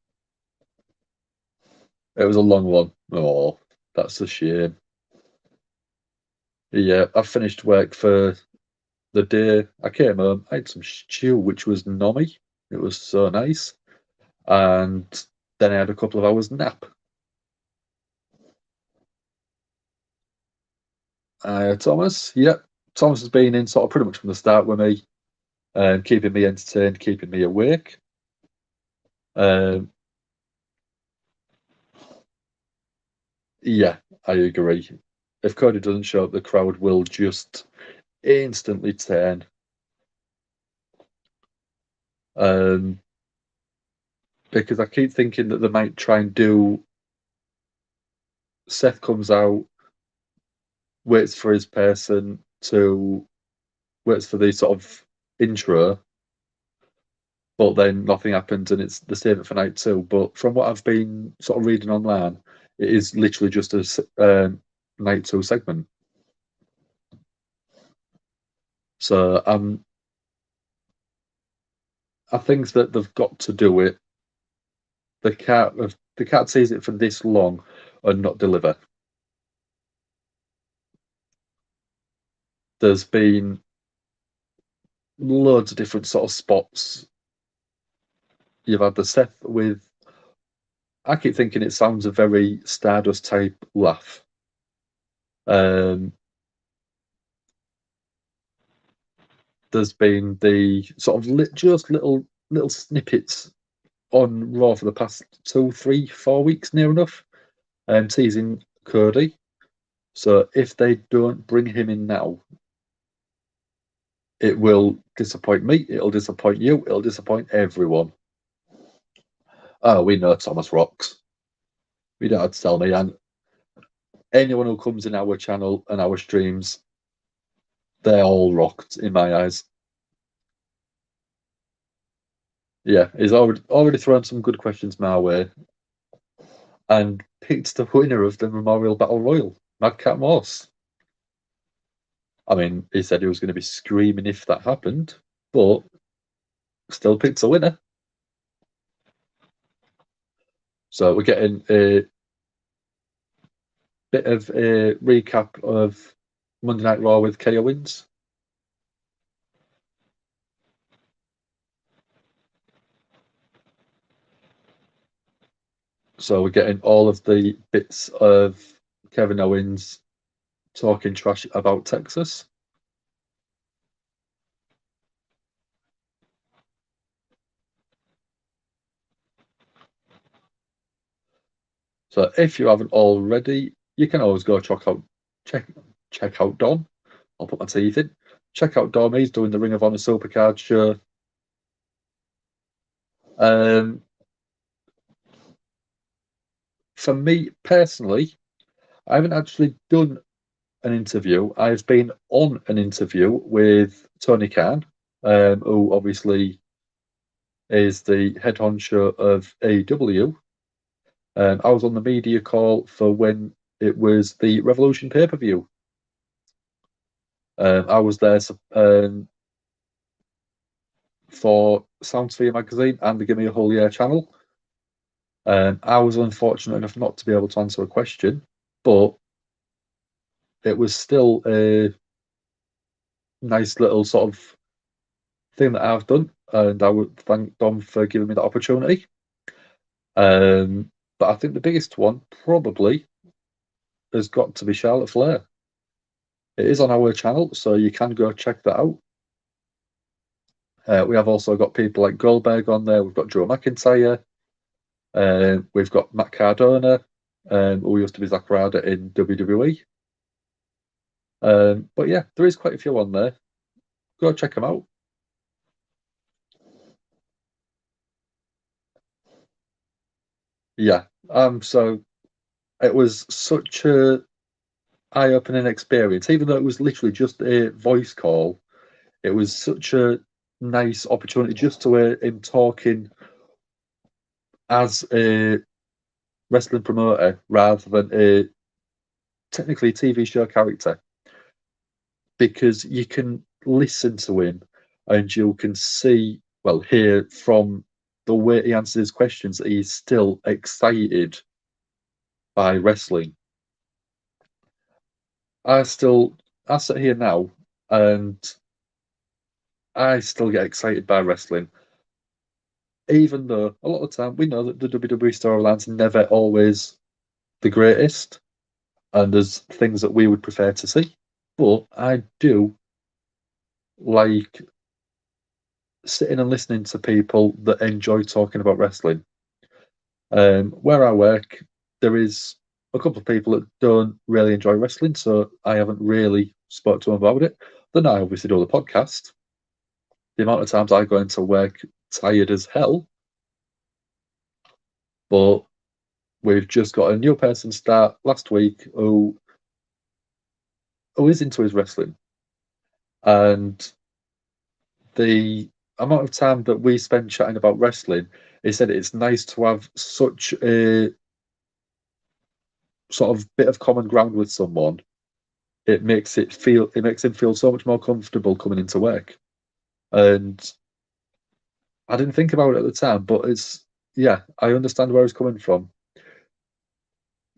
It was a long one. Oh, that's a shame. Yeah, I finished work for the day. I came home, I had some stew, which was nommy. It was so nice. And then I had a couple of hours nap. Thomas, yep. Thomas has been in sort of pretty much from the start with me, keeping me entertained, keeping me awake. Yeah, I agree. If Cody doesn't show up, the crowd will just instantly turn. Because I keep thinking that they might try and do. Seth comes out, waits for his person waits for the sort of intro, but then nothing happens and it's the same for night 2. But from what I've been sort of reading online, it is literally just a night 2 segment. So I think that they've got to do it. They can't tease it for this long and not deliver. There's been loads of different sort of spots. You've had the Seth with. I keep thinking it sounds a very Stardust type laugh. There's been the sort of just little snippets on Raw for the past 2, 3, 4 weeks, near enough, teasing Cody. So if they don't bring him in now, it will disappoint me. It'll disappoint you. It'll disappoint everyone. Oh, we know Thomas rocks. We don't have to tell me. And anyone who comes in our channel and our streams, they're all rocked in my eyes. Yeah, he's already thrown some good questions my way, and picked the winner of the Memorial Battle Royal, Madcap Moss. I mean, he said he was going to be screaming if that happened, but still picked a winner. So we're getting a bit of a recap of Monday Night Raw with KO wins. So we're getting all of the bits of Kevin Owens talking trash about Texas. So if you haven't already, you can always go check out Dom. I'll put my teeth in. Check out Dom. He's doing the Ring of Honor Supercard show. For me personally, I haven't actually done an interview. I've been on an interview with Tony Khan, who obviously is the head honcho of AEW. I was on the media call for when it was the Revolution pay-per-view. I was there for Soundsphere magazine and the Give Me a Whole Year channel. I was unfortunate enough not to be able to answer a question, but it was still a nice little sort of thing that I've done, and I would thank Dom for giving me that opportunity. But I think the biggest one probably has got to be Charlotte Flair. It is on our channel, so you can go check that out. We have also got people like Goldberg on there. We've got Joe McIntyre. We've got Matt Cardona, who used to be Zack Ryder in WWE. But yeah, there is quite a few on there. Go check them out. Yeah. So it was such a eye-opening experience, even though it was literally just a voice call. It was such a nice opportunity just to hear him talking as a wrestling promoter rather than a technically TV show character, because you can listen to him and you can hear from the way he answers his questions that he's still excited by wrestling. I sit here now and I still get excited by wrestling, even though a lot of the time we know that the WWE storylines are never always the greatest, and there's things that we would prefer to see. But I do like sitting and listening to people that enjoy talking about wrestling. Where I work, there is a couple of people that don't really enjoy wrestling, so I haven't really spoke to them about it. Then I obviously do the podcast. The amount of times I go into work tired as hell, but we've just got a new person start last week who is into his wrestling, and the amount of time that we spend chatting about wrestling, he said it's nice to have such a sort of bit of common ground with someone. It makes him feel so much more comfortable coming into work. And I didn't think about it at the time, but I understand where he's coming from.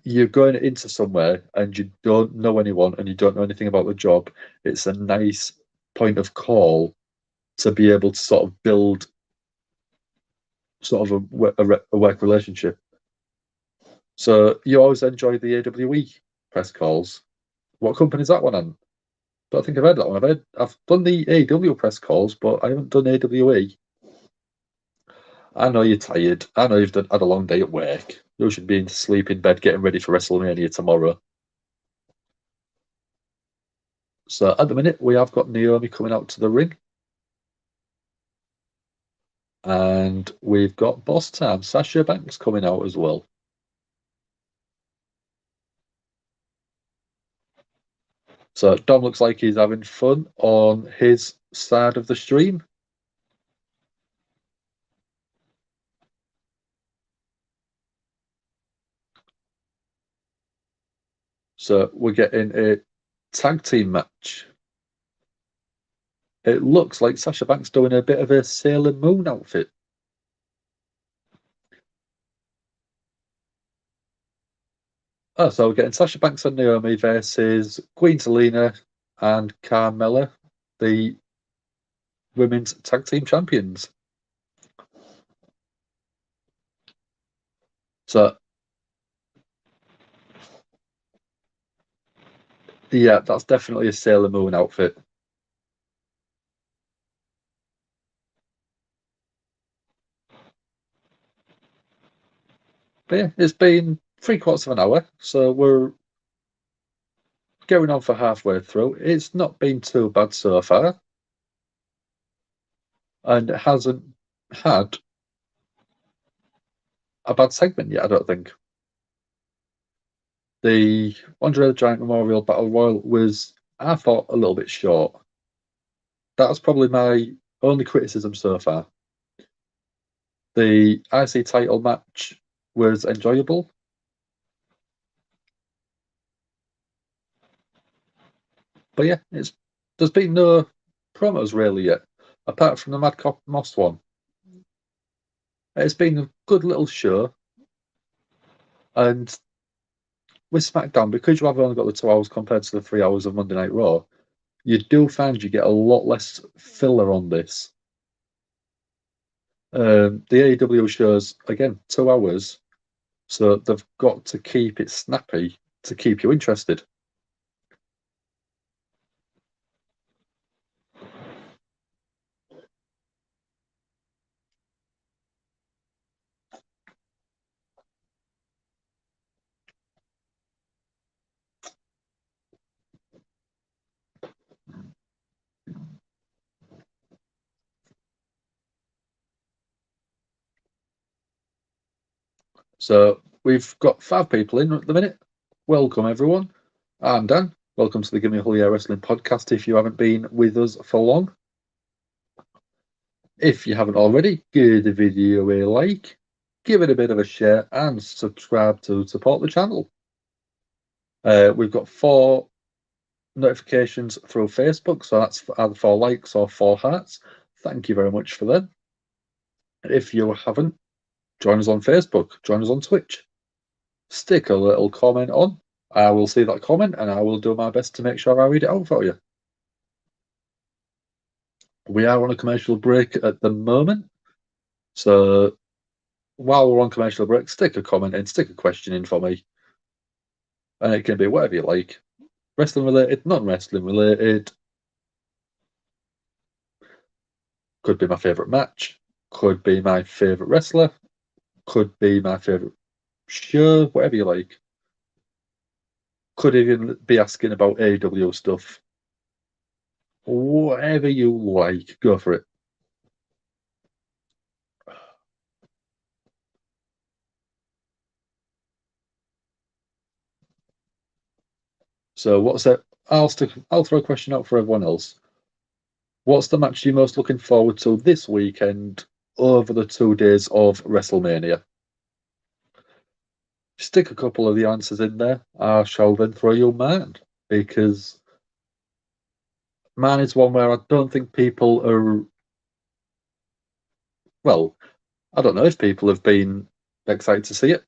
You're going into somewhere and you don't know anyone and you don't know anything about the job. It's a nice point of call to be able to sort of build sort of a work relationship. So you always enjoy the AWE press calls. What company is that one on? Don't think I've heard that one. I've done the AEW press calls, but I haven't done AWE. I know you're tired. I know had a long day at work. You should be in sleep in bed getting ready for WrestleMania tomorrow. So at the minute, we have got Naomi coming out to the ring. And we've got Boss Time, Sasha Banks, coming out as well. So Dom looks like he's having fun on his side of the stream. So we're getting a tag team match. It looks like Sasha Banks doing a bit of a Sailor Moon outfit. Oh, so we're getting Sasha Banks and Naomi versus Queen Zelina and Carmella, the women's tag team champions. So, yeah, that's definitely a Sailor Moon outfit. But yeah, it's been 3/4 of an hour, so we're going on for halfway through. It's not been too bad so far, and it hasn't had a bad segment yet, I don't think. The Andre the Giant Memorial Battle Royal was, I thought, a little bit short. That's probably my only criticism so far. The IC title match was enjoyable. But yeah, there's been no promos really yet, apart from the Madcap Moss one. It's been a good little show. And with SmackDown, because you have only got the 2 hours compared to the 3 hours of Monday Night Raw, you do find you get a lot less filler on this. The AEW shows, again, 2 hours, so they've got to keep it snappy to keep you interested. So we've got 5 people in at the minute. Welcome, everyone. I'm Dan. Welcome to the Gimme Hull Wrestling podcast if you haven't been with us for long. If you haven't already, give the video a like, give it a bit of a share, and subscribe to support the channel. We've got 4 notifications through Facebook, so that's either 4 likes or 4 hearts. Thank you very much for them. If you haven't, join us on Facebook, join us on Twitch. Stick a little comment on. I will see that comment and I will do my best to make sure I read it out for you. We are on a commercial break at the moment, so while we're on commercial break, stick a comment in, stick a question in for me, and it can be whatever you like. Wrestling related, non-wrestling related. Could be my favourite match, could be my favourite wrestler, could be my favourite show, whatever you like. Could even be asking about AEW stuff. Whatever you like, go for it. So what's it? I'll throw a question out for everyone else. What's the match you're most looking forward to this weekend over the 2 days of WrestleMania? Stick a couple of the answers in there. I shall then throw you mine, because mine is one where I don't think people are. Well, I don't know if people have been excited to see it.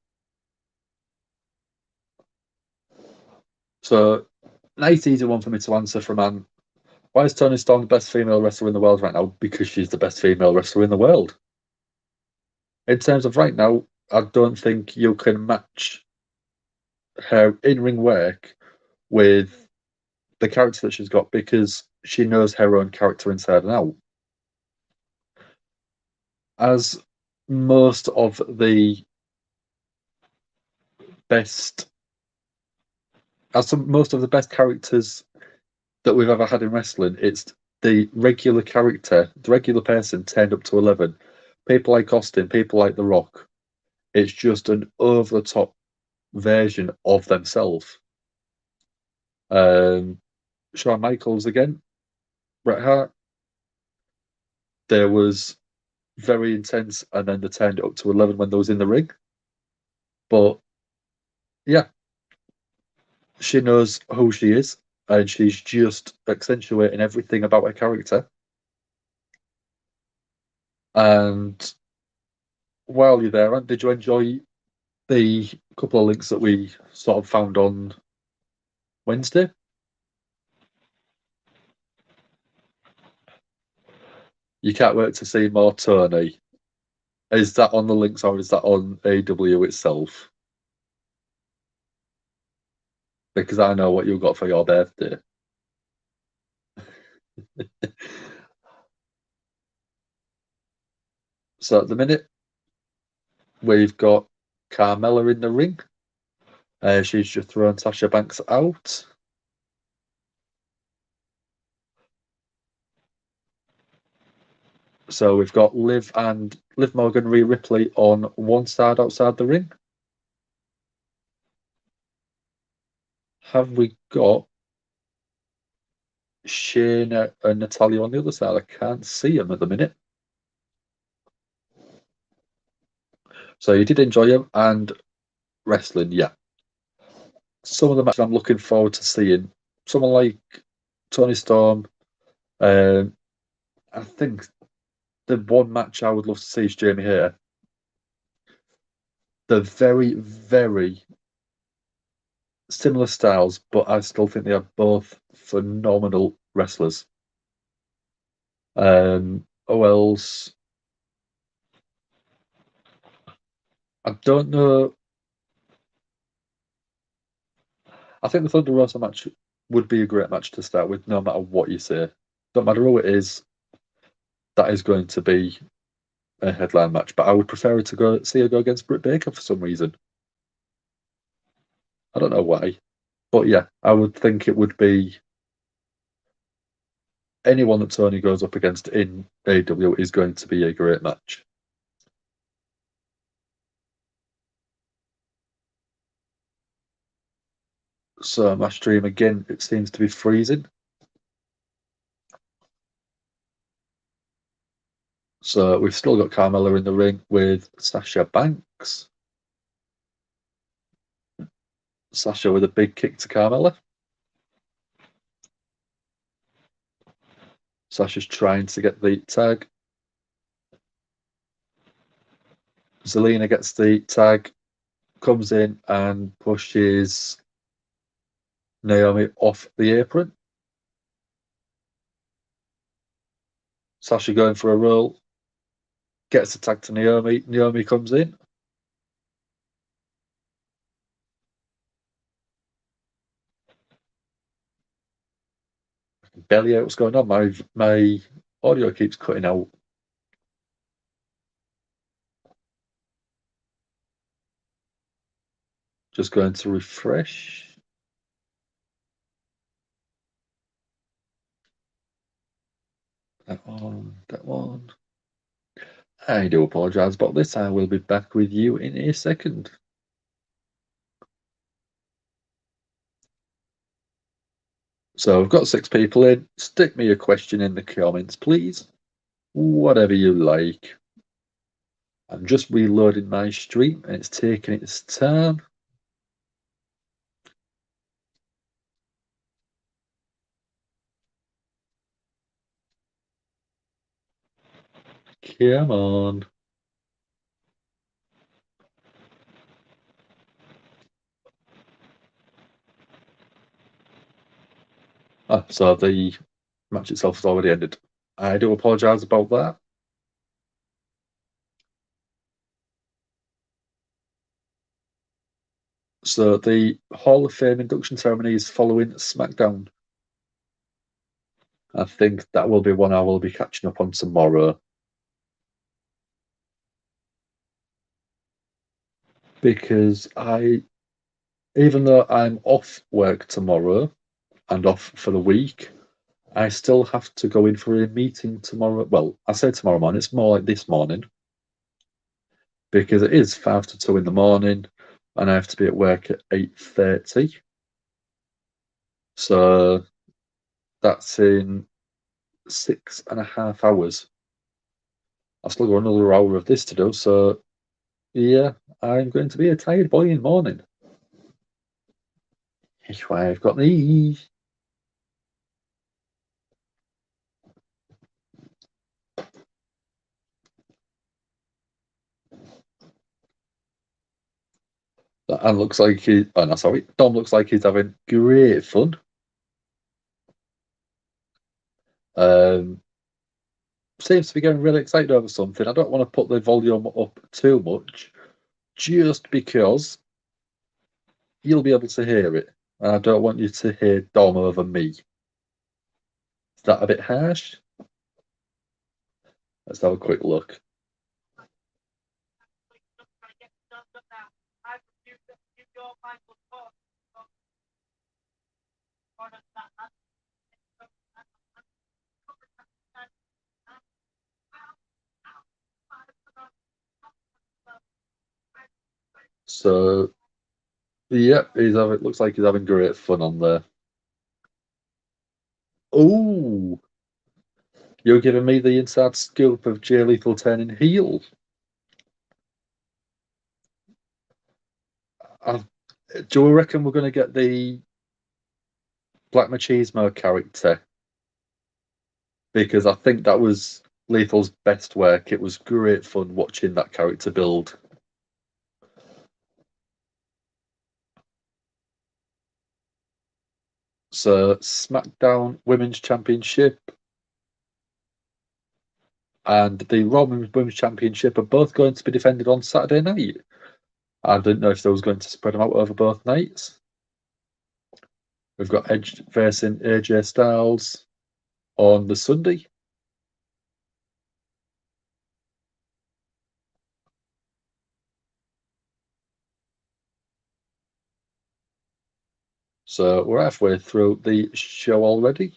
So, nice, easy one for me to answer for man. Why is Toni Storm the best female wrestler in the world right now? Because she's the best female wrestler in the world. In terms of right now, I don't think you can match her in-ring work with the character that she's got, because she knows her own character inside and out. As most of the best, most of the best characters that we've ever had in wrestling, it's the regular character, the regular person turned up to 11. People like Austin, people like The Rock. It's just an over-the-top version of themselves. Shawn Michaels again, Bret Hart. There was very intense, and then they turned it up to 11 when they was in the ring. But yeah, she knows who she is, and she's just accentuating everything about her character. And while you're there, did you enjoy the couple of links that we sort of found on Wednesday? You can't wait to see more Tony. Is that on the links or is that on AW itself? Because I know what you got for your birthday. So at the minute, we've got Carmella in the ring. She's just thrown Sasha Banks out. So we've got Liv Morgan, Rhea Ripley on one side outside the ring. Have we got Shayna and Natalya on the other side? I can't see them at the minute. So you did enjoy them and wrestling, yeah. Some of the matches I'm looking forward to seeing. Someone like Tony Storm. I think the one match I would love to see is Jamie Hayter. They're very, very similar styles, but I still think they are both phenomenal wrestlers. Who else? I don't know. I think the Thunder Rosa match would be a great match to start with, no matter what you say. Don't matter who it is, that is going to be a headline match. But I would prefer it to go see her go against Britt Baker for some reason. I don't know why. But yeah, I would think it would be anyone that Tony goes up against in AW is going to be a great match. So my stream again, it seems to be freezing. So we've still got Carmella in the ring with Sasha Banks. Sasha with a big kick to Carmella. Sasha's trying to get the tag. Zelina gets the tag, comes in and pushes Naomi off the apron. Sasha going for a roll, gets the tag to Naomi. Naomi comes in. Barely out what's going on. My audio keeps cutting out. Just going to refresh. That one. I do apologise about this. I will be back with you in a second. So I've got 6 people in. Stick me a question in the comments, please. Whatever you like. I'm just reloading my stream and it's taking its time. Come on. So the match itself has already ended. I do apologise about that. So the Hall of Fame induction ceremony is following SmackDown. I think that will be one I will be catching up on tomorrow. Because even though I'm off work tomorrow and off for the week, I still have to go in for a meeting tomorrow. Well, I say tomorrow morning, it's more like this morning. Because it is 5 to 2 in the morning and I have to be at work at 8:30. So that's in 6.5 hours. I've still got another hour of this to do. So yeah, I'm going to be a tired boy in the morning. That's why I've got these. And looks like Dom looks like he's having great fun. Seems to be getting really excited over something. I don't want to put the volume up too much, just because you'll be able to hear it. And I don't want you to hear Dom over me. Is that a bit harsh? Let's have a quick look. So, yeah, looks like he's having great fun on there. Oh, you're giving me the inside scoop of Jay Lethal turning heel. Do you reckon we're going to get the Black Machismo character? Because I think that was Lethal's best work. It was great fun watching that character build. So, SmackDown Women's Championship and the Raw Women's Championship are both going to be defended on Saturday night. I didn't know if they was going to spread them out over both nights. We've got Edge facing AJ Styles on the Sunday. So we're halfway through the show already.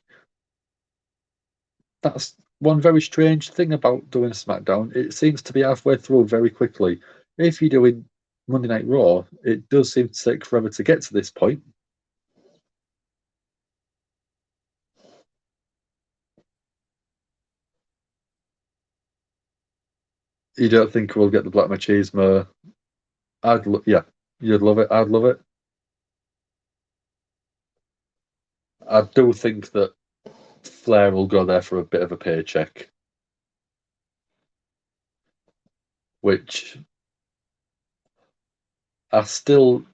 That's one very strange thing about doing SmackDown. It seems to be halfway through very quickly. If you're doing Monday Night Raw, it does seem to take forever to get to this point. You don't think we'll get the Black Machismo? Yeah, you'd love it. I'd love it. I do think that Flair will go there for a bit of a paycheck, which I still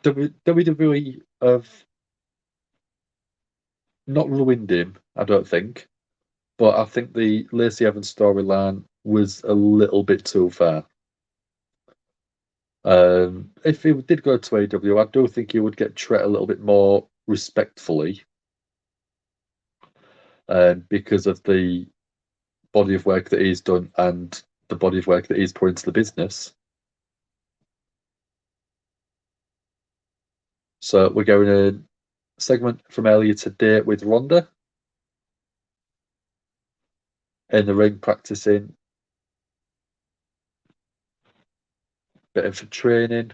WWE have not ruined him, I don't think, but I think the Lacey Evans storyline was a little bit too far. If he did go to AEW, I do think he would get treated a little bit more respectfully, because of the body of work that he's done and the body of work that he's put into the business. So we're going a segment from earlier today with Ronda in the ring practicing, bit of training.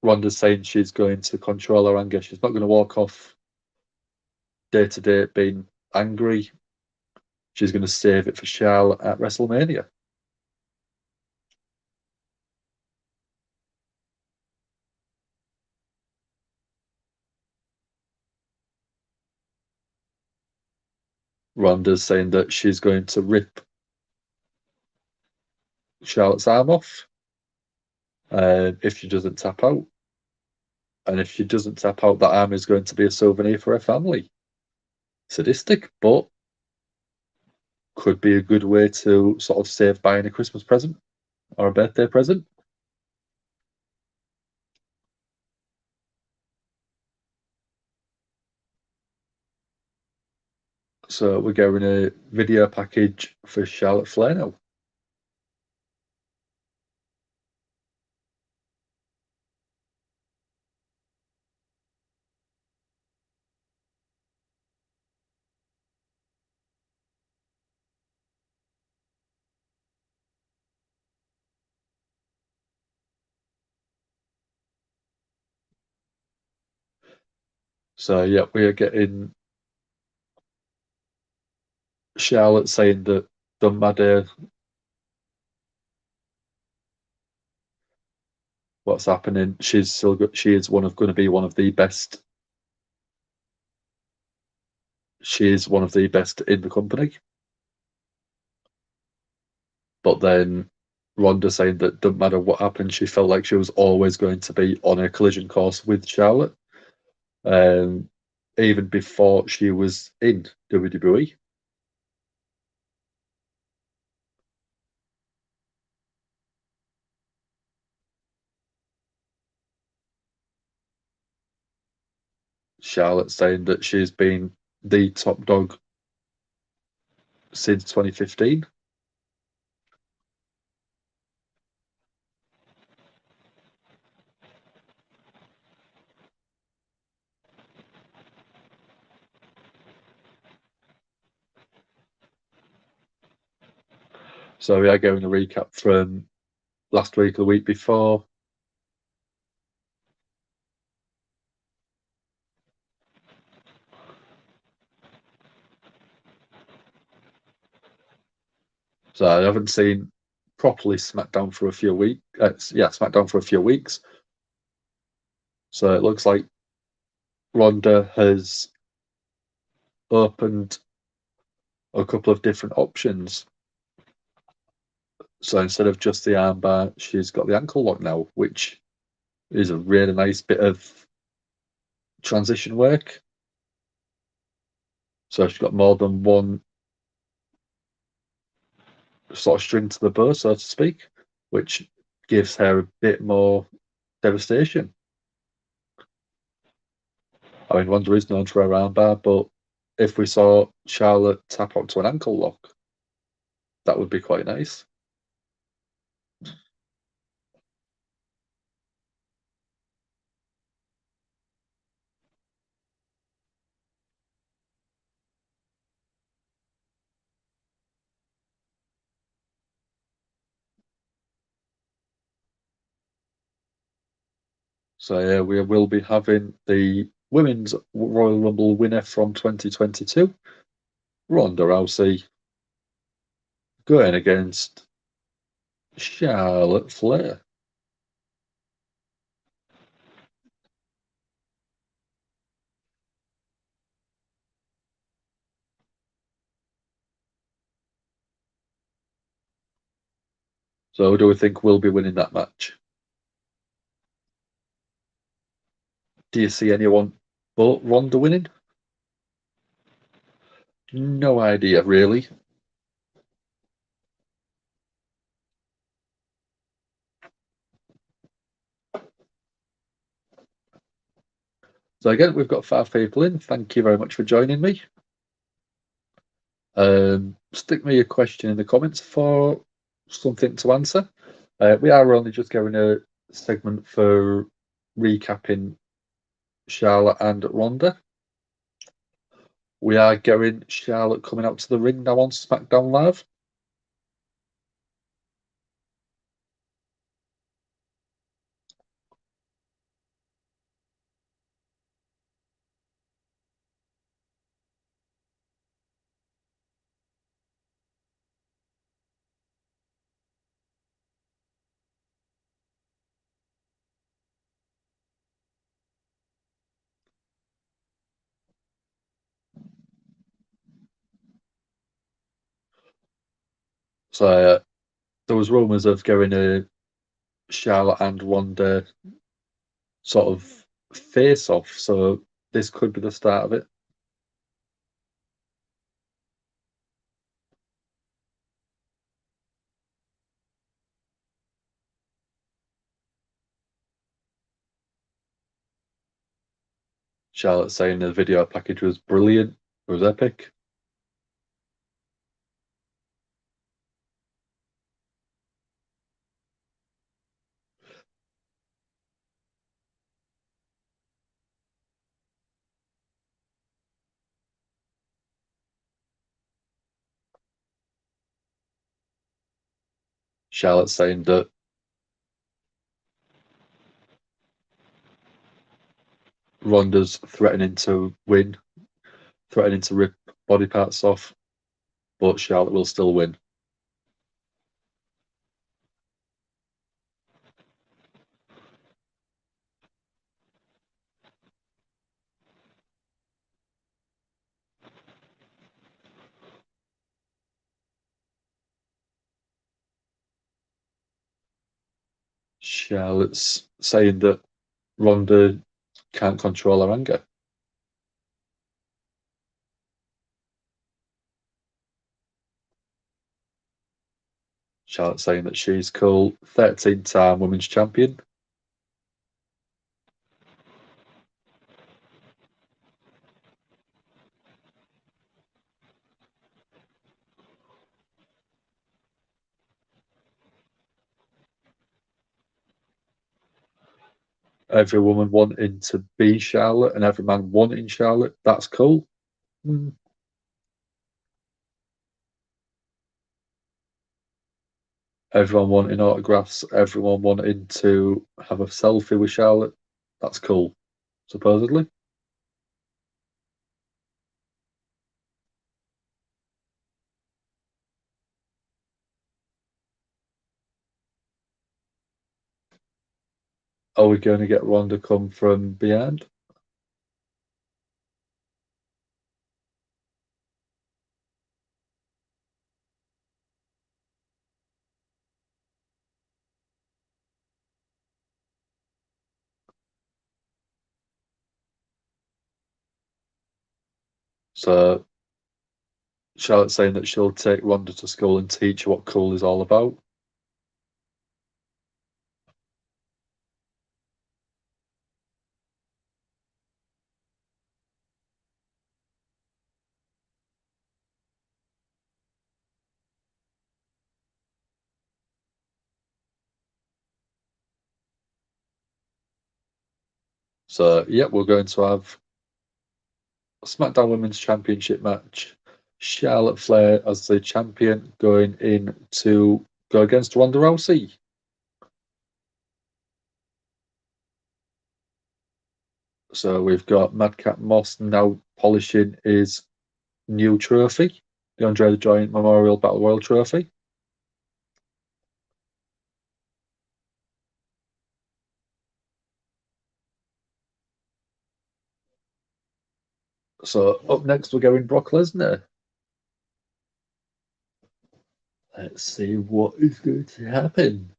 Ronda's saying she's going to control her anger. She's not going to walk off day to day being angry. She's going to save it for Charlotte at WrestleMania. Ronda's saying that she's going to rip Charlotte's arm off if she doesn't tap out. And if she doesn't tap out, that arm is going to be a souvenir for her family. Sadistic, but could be a good way to sort of save buying a Christmas present or a birthday present. So we're getting a video package for Charlotte Flair now. So yeah, we are getting Charlotte saying that doesn't matter what's happening, she is going to be one of the best. She is one of the best in the company. But then Ronda saying that doesn't matter what happened, she felt like she was always going to be on a collision course with Charlotte, even before she was in WWE. Charlotte saying that she's been the top dog since 2015. So we are getting a recap from last week or the week before. So I haven't seen properly SmackDown for a few weeks. SmackDown for a few weeks. So it looks like Ronda has opened a couple of different options. So instead of just the armbar, she's got the ankle lock now, which is a really nice bit of transition work. So she's got more than one sort of string to the bow, so to speak, which gives her a bit more devastation. I mean, Ronda is known for her armbar, but if we saw Charlotte tap onto an ankle lock, that would be quite nice. So yeah, we will be having the Women's Royal Rumble winner from 2022, Ronda Rousey, going against Charlotte Flair. So who do we think will be winning that match? Do you see anyone but Ronda winning? No idea, really. So again, we've got 5 people in. Thank you very much for joining me. Stick me a question in the comments for something to answer. We are only just going a segment for recapping Charlotte and Ronda. We are getting Charlotte coming out to the ring now on SmackDown Live. So there was rumours of getting a Charlotte and Ronda sort of face off, so this could be the start of it. Charlotte saying the video package was brilliant, it was epic. Charlotte saying that Ronda's threatening to win, threatening to rip body parts off. but Charlotte will still win. Charlotte's saying that Ronda can't control her anger. Charlotte saying that she's cool, 13-time women's champion. Every woman wanting to be Charlotte and every man wanting Charlotte. That's cool. Everyone wanting autographs, everyone wanting to have a selfie with Charlotte. That's cool, supposedly. Are we going to get Ronda come from behind? So Charlotte's saying that she'll take Ronda to school and teach her what cool is all about. So, yeah, we're going to have a SmackDown Women's Championship match. Charlotte Flair as the champion going in to go against Ronda Rousey. So we've got Madcap Moss now polishing his new trophy, the Andre the Giant Memorial Battle Royal Trophy. So up next we're going Brock Lesnar. Let's see what is going to happen.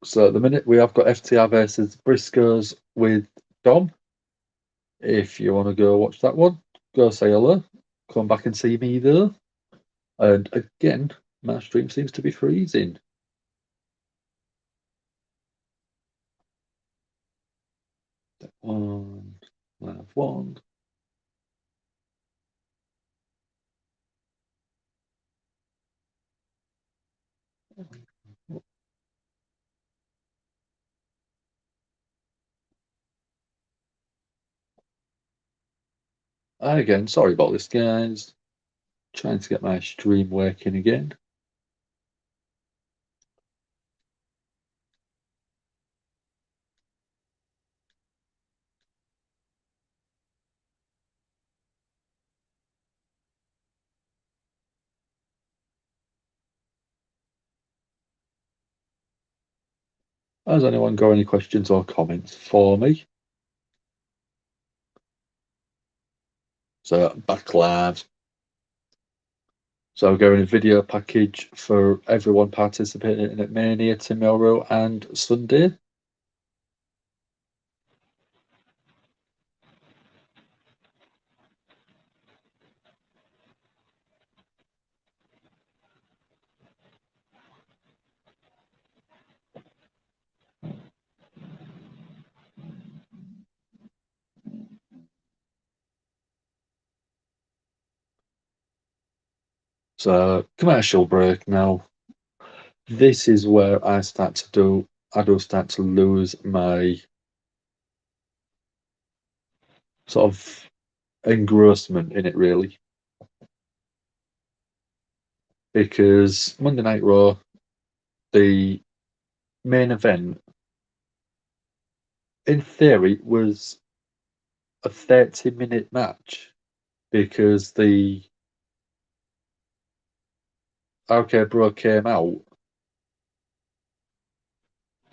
So at the minute we have got FTR versus Briscoes with Dom. If you want to go watch that one, go say hello. Come back and see me there. And again, my stream seems to be freezing. Live one. Again, sorry about this, guys. Trying to get my stream working again. Has anyone got any questions or comments for me? So back live. So we're going a video package for everyone participating at Mania tomorrow and Sunday. So commercial break now. This is where I do start to lose my sort of engrossment in it, really. Because Monday Night Raw, the main event in theory, was a 30-minute match because the RK Bro came out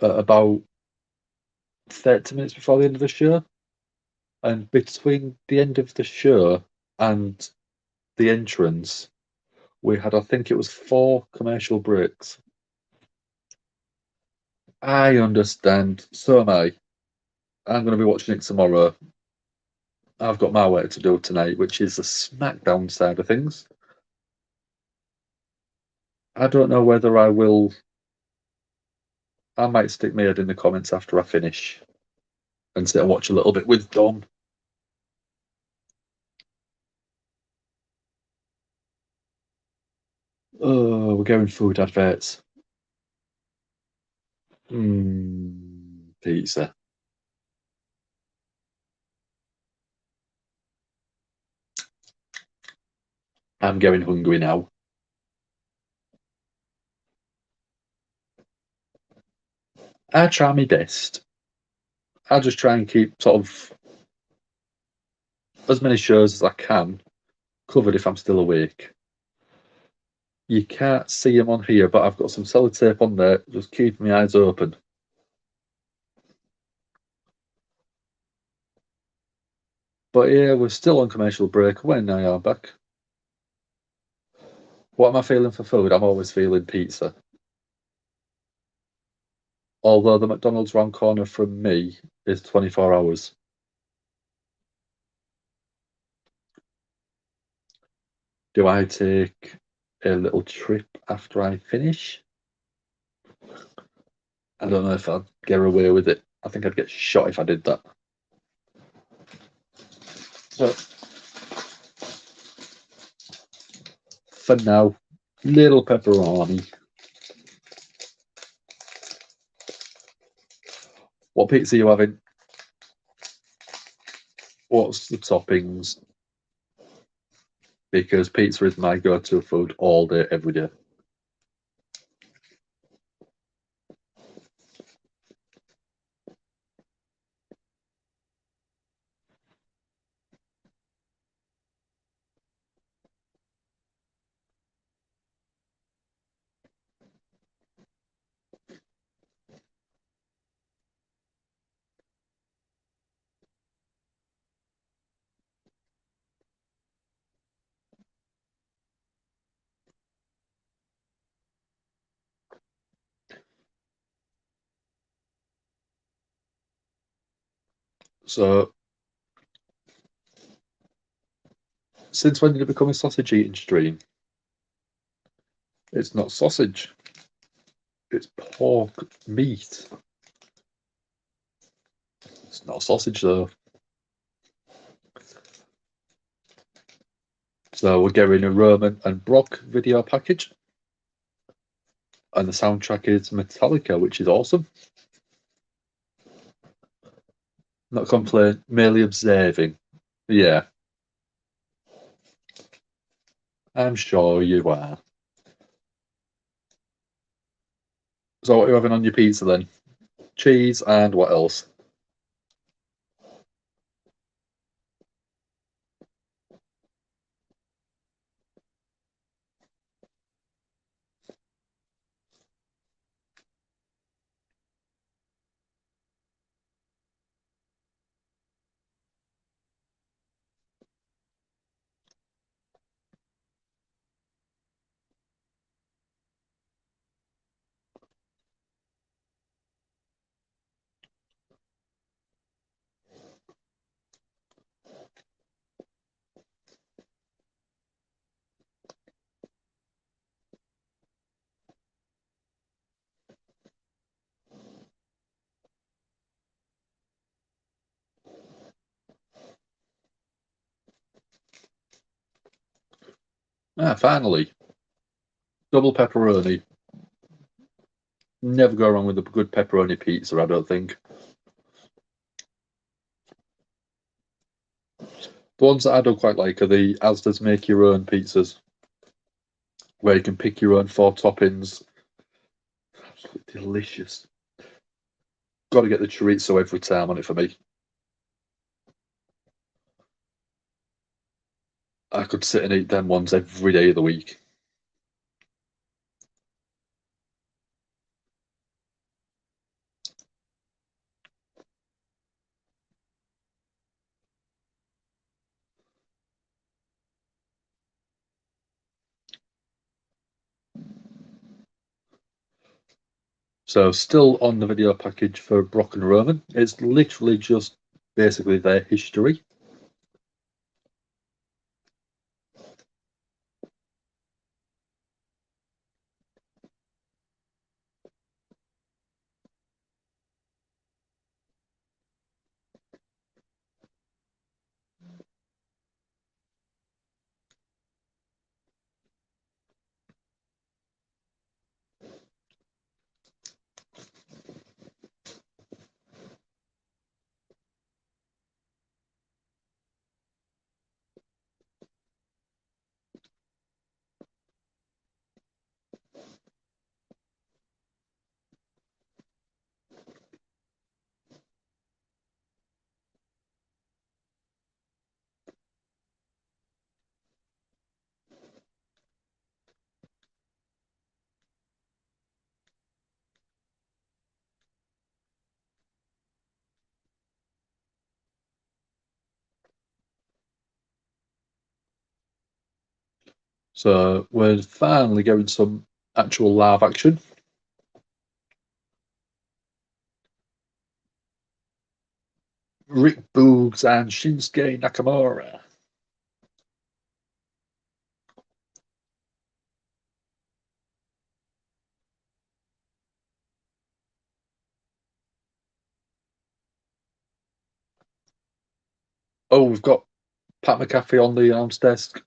at about 30 minutes before the end of the show. And between the end of the show and the entrance, we had, I think it was 4 commercial breaks. I understand. So am I. I'm going to be watching it tomorrow. I've got my work to do tonight, which is the SmackDown side of things. I don't know whether I will. I might stick my head in the comments after I finish and sit and watch a little bit with Dom. Oh, we're going food adverts. Pizza. I'm getting hungry now. I try my best. I just try and keep sort of as many shows as I can covered if I'm still awake. You can't see them on here, but I've got some sellotape on there, just keeping my eyes open. But yeah, we're still on commercial break when I am back. What am I feeling for food? I'm always feeling pizza. Although the McDonald's round corner from me is 24 hours. Do I take a little trip after I finish? I don't know if I'd get away with it. I think I'd get shot if I did that. But for now, little pepperoni. What pizza are you having? What's the toppings? Because pizza is my go-to food all day, every day. So, since when did it become a sausage eating stream? It's not sausage. It's pork meat. It's not sausage though. So we're getting a Roman and Brock video package. And the soundtrack is Metallica, which is awesome. Not complaining, merely observing. Yeah. I'm sure you are. So what are you having on your pizza then? Cheese and what else? Ah, finally. Double pepperoni. Never go wrong with a good pepperoni pizza, I don't think. The ones that I don't quite like are the Asda's make your own pizzas, where you can pick your own 4 toppings. Absolutely delicious. got to get the chorizo every time on it for me. I could sit and eat them ones every day of the week. So still on the video package for Brock and Roman. It's literally just basically their history. So we're finally getting some actual live action. Rick Boogs and Shinsuke Nakamura. Oh, we've got Pat McAfee on the arms desk.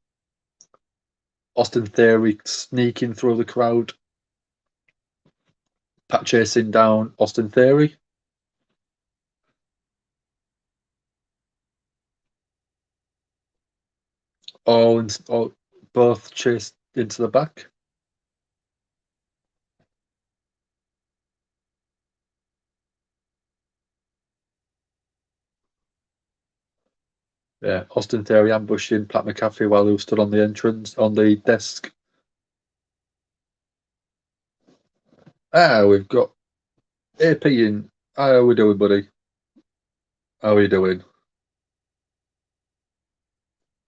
Austin Theory sneaking through the crowd. Pat chasing down Austin Theory. All both chased into the back. Yeah, Austin Theory ambushing Pat McAfee while he was stood on the entrance on the desk. We've got AP in. How are we doing, buddy? How are you doing?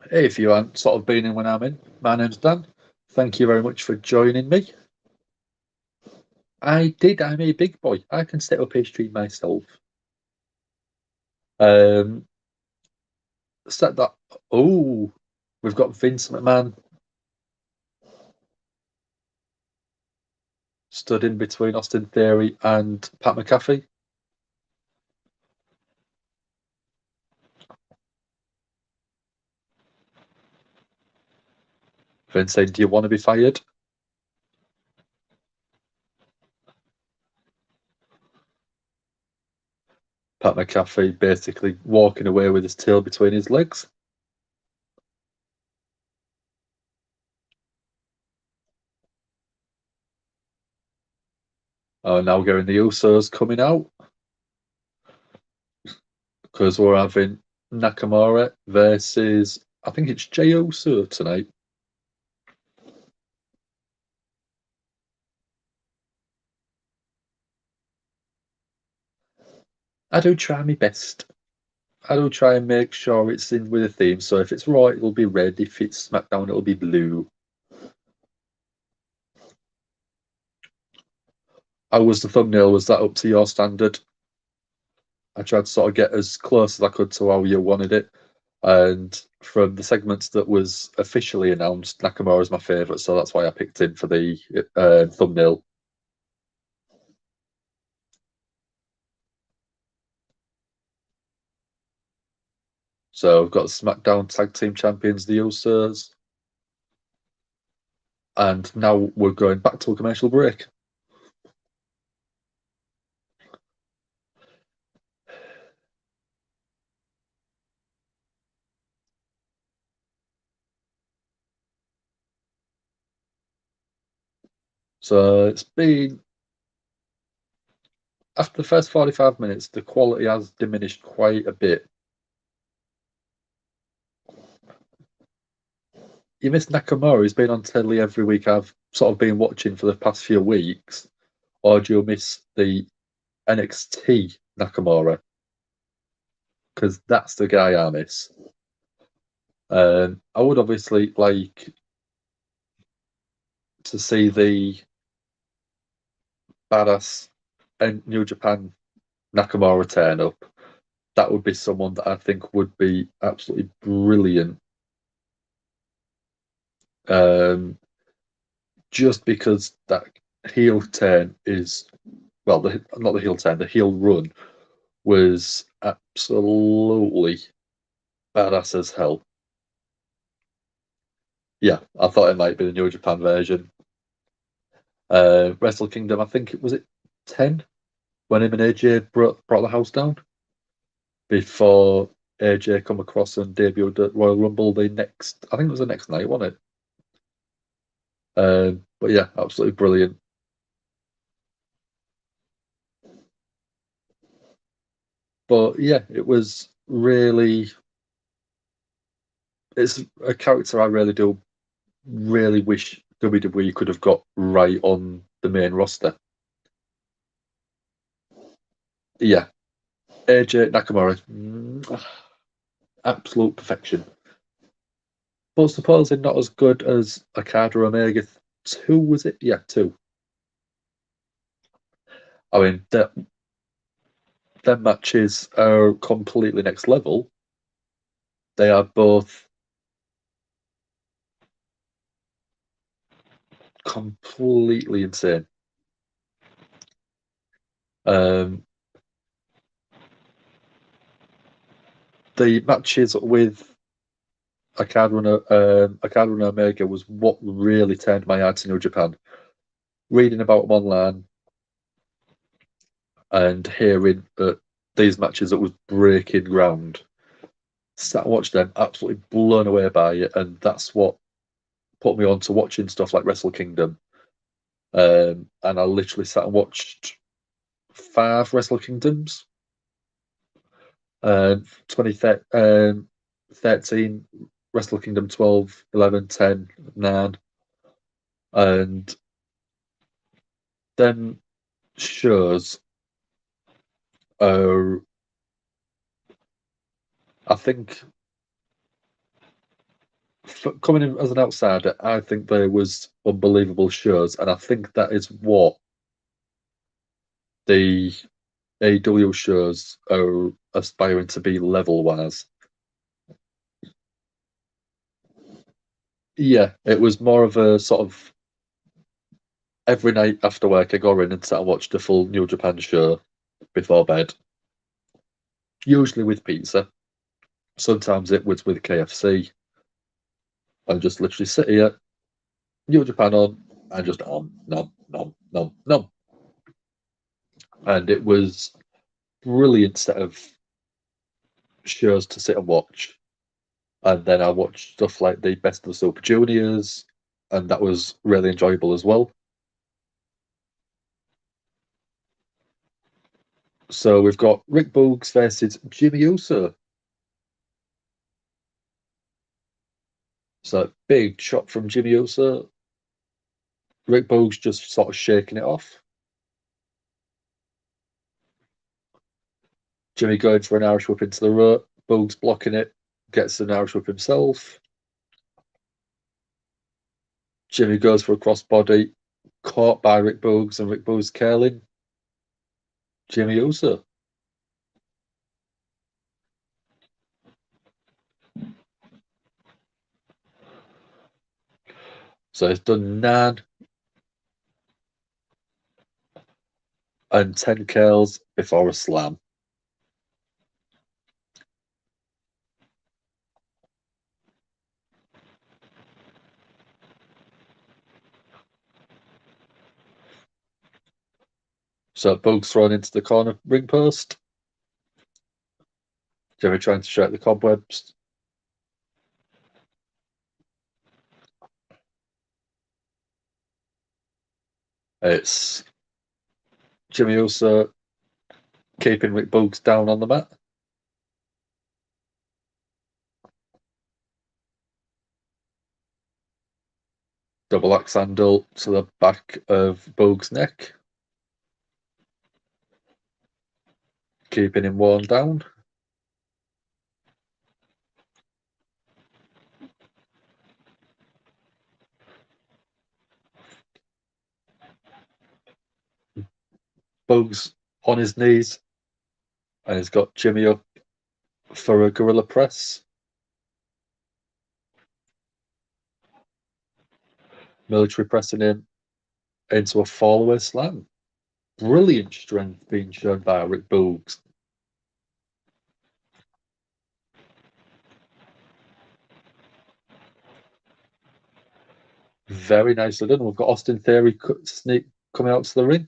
Hey, if you haven't sort of been in when I'm in, my name's Dan. Thank you very much for joining me. I did. I'm a big boy. I can set up a stream myself. Set that. Oh, we've got Vince McMahon stood in between Austin Theory and Pat McAfee. Vince saying, "Do you want to be fired?" Pat McAfee basically walking away with his tail between his legs. Oh, now getting the Usos coming out because we're having Nakamura versus, I think it's Jey Uso tonight. I do try my best. I do try and make sure it's in with a theme. So if it's Raw, it'll be red. If it's SmackDown, it'll be blue. How was the thumbnail? Was that up to your standard? I tried to sort of get as close as I could to how you wanted it. And from the segments that was officially announced, Nakamura is my favourite, so that's why I picked him for the thumbnail. So we've got SmackDown Tag Team Champions, the Usos. And now we're going back to a commercial break. So it's been after the first 45 minutes, the quality has diminished quite a bit. You miss Nakamura, who's been on telly every week I've sort of been watching for the past few weeks, or do you miss the NXT Nakamura? Because that's the guy I miss. I would obviously like to see the badass and New Japan Nakamura turn up. That would be someone that I think would be absolutely brilliant. Just because that heel turn is, well, not the heel turn, the heel run was absolutely badass as hell. Yeah, I thought it might be the New Japan version. Wrestle Kingdom, I think it was it 10 when him and AJ brought the house down before AJ come across and debuted at Royal Rumble I think it was the next night, wasn't it? But yeah, absolutely brilliant. But yeah, it was really. It's a character I really wish WWE could have got right on the main roster. Yeah, AJ Nakamura, absolute perfection. But supposedly not as good as Okada Omega 2, was it? Yeah, 2. I mean, their matches are completely next level. They are both completely insane. The matches with Okada and Omega was what really turned my eye to New Japan. Reading about them online and hearing that these matches that was breaking ground. Sat and watched them, absolutely blown away by it, and that's what put me on to watching stuff like Wrestle Kingdom. And I literally sat and watched 5 Wrestle Kingdoms. 2013, Wrestle Kingdom 12, 11, 10, 9. And then shows are, I think, coming in as an outsider, I think there was unbelievable shows, and I think that is what the AEW shows are aspiring to be level-wise. Yeah, it was more of a sort of every night after work I go in and sat and watched a full New Japan show before bed. Usually with pizza. Sometimes it was with KFC. And just literally sit here, New Japan on, and just nom, nom, nom, nom, nom. And it was brilliant set of shows to sit and watch. And then I watched stuff like the Best of the Super Juniors, and that was really enjoyable as well. So we've got Rick Boogs versus Jimmy Uso. So big shot from Jimmy Uso. Rick Boogs just sort of shaking it off. Jimmy going for an Irish whip into the rope. Boogs blocking it, gets an Irish whip himself. Jimmy goes for a crossbody, caught by Rick Boogs, and Rick Boogs curling Jimmy Uso. So it's done 9 and 10 curls before a slam. So Boogs thrown into the corner ring post. Jimmy trying to shake the cobwebs. It's Jimmy Uso keeping Rick Boogs down on the mat. Double axe handle to the back of Boogs' neck, keeping him worn down. Boogs on his knees, and he's got Jimmy up for a gorilla press. Military pressing him into a fallaway slam. Brilliant strength being shown by Rick Boogs. Very nicely done. We've got Austin Theory sneak coming out to the ring.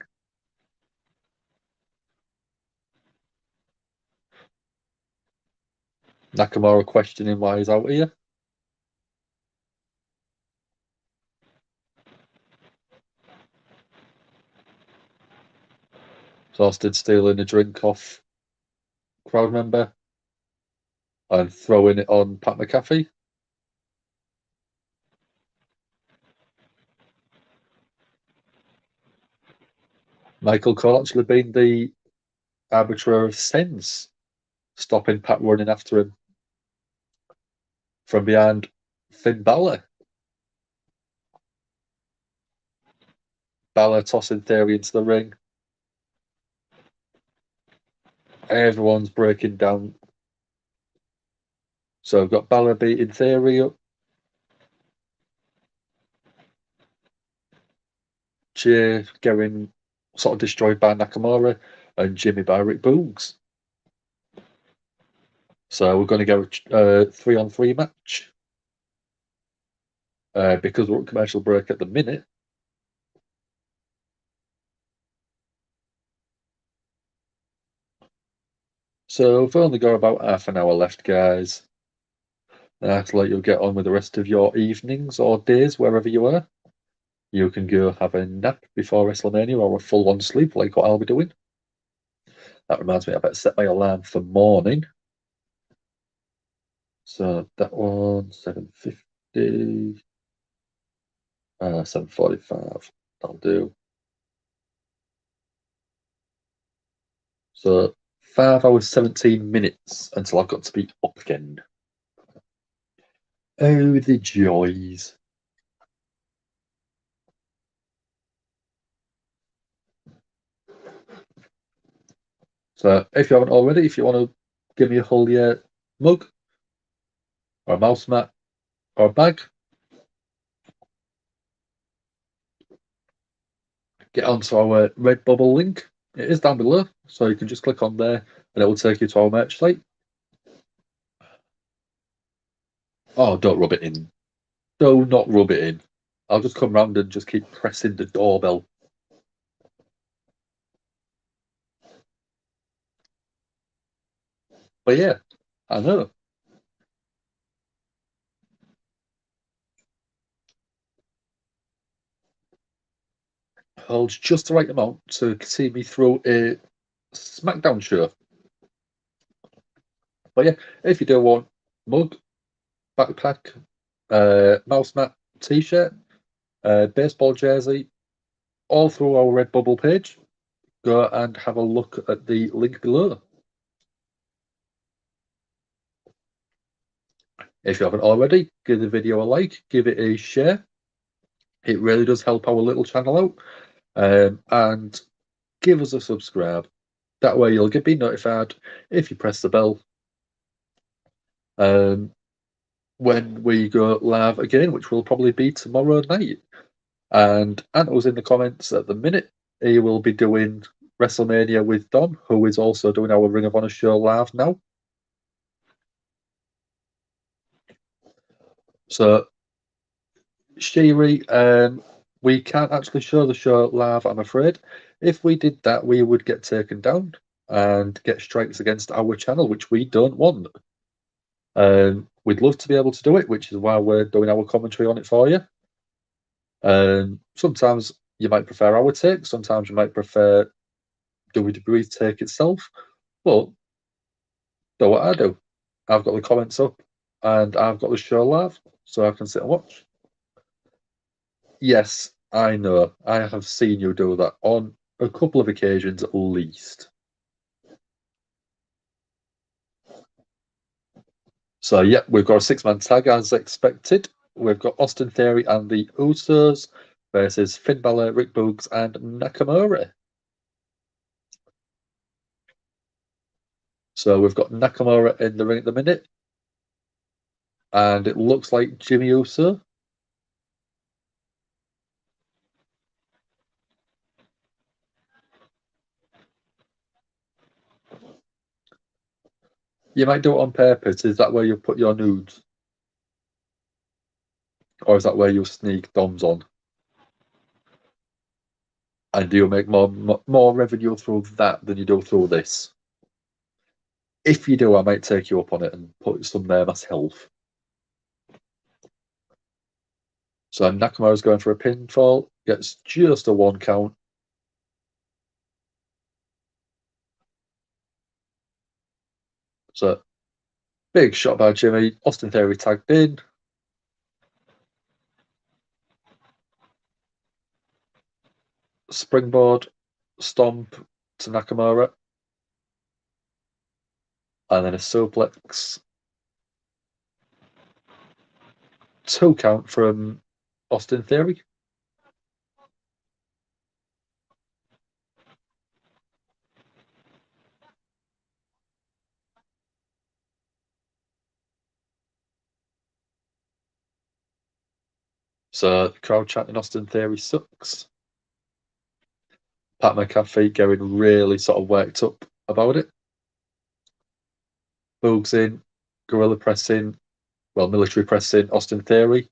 Nakamura questioning why he's out here. So Austin stealing a drink off crowd member and throwing it on Pat McAfee. Michael Cole actually being the arbiter of sense, stopping Pat running after him from behind Finn Balor. Balor tossing Theory into the ring. Everyone's breaking down. So we've got Balor beating Theory up. Jey getting sort of destroyed by Nakamura, and Jimmy by Rick Boogs. So we're going to go a 3-on-3 match. Because we're at commercial break at the minute. So we've only got about half an hour left, guys. And I'd like you'll get on with the rest of your evenings or days, wherever you are. You can go have a nap before WrestleMania or a full-on sleep, like what I'll be doing. That reminds me, I better set my alarm for morning. So that one, 7:50, 7:45. That'll do. So 5 hours, 17 minutes until I've got to be up again. Oh, the joys. So if you haven't already, if you want to give me a whole mug or a mouse mat or a bag, get onto our Redbubble link. It is down below, so you can just click on there and it will take you to our merch site. Oh, don't rub it in. Do not rub it in. I'll just come round and just keep pressing the doorbell. But yeah, I know. Holds just the right amount to see me through a Smackdown show. But yeah, if you do want mug, backpack, mouse mat, t-shirt, baseball jersey, all through our Redbubble page, go and have a look at the link below. If you haven't already, give the video a like, give it a share. It really does help our little channel out. And give us a subscribe. That way you'll be notified if you press the bell when we go live again, which will probably be tomorrow night. And Ant was in the comments at the minute. He will be doing WrestleMania with Dom, who is also doing our Ring of Honor show live now. So, Shiri, we can't actually show the show live, I'm afraid. If we did that, we would get taken down and get strikes against our channel, which we don't want. We'd love to be able to do it, which is why we're doing our commentary on it for you. Sometimes you might prefer our take, sometimes you might prefer WWE take itself, but do what I do. I've got the comments up and I've got the show live, so I can sit and watch. Yes, I know. I have seen you do that on a couple of occasions at least. So, yeah, we've got a 6-man tag as expected. We've got Austin Theory and the Usos versus Finn Balor, Rick Boogs, and Nakamura. So we've got Nakamura in the ring at the minute. And it looks like Jimmy Uso. You might do it on purpose. Is that where you put your nudes? Or is that where you sneak DOMs on? And do you make more revenue through that than you do through this? If you do, I might take you up on it and put some there myself. So Nakamura's going for a pinfall. Gets just a 1 count. So big shot by Jimmy. Austin Theory tagged in. Springboard stomp to Nakamura. And then a suplex. 2 count from Austin Theory. So the crowd chanting Austin Theory sucks. Pat McAfee getting really sort of worked up about it. Boogs in, gorilla pressing, well, military pressing Austin Theory.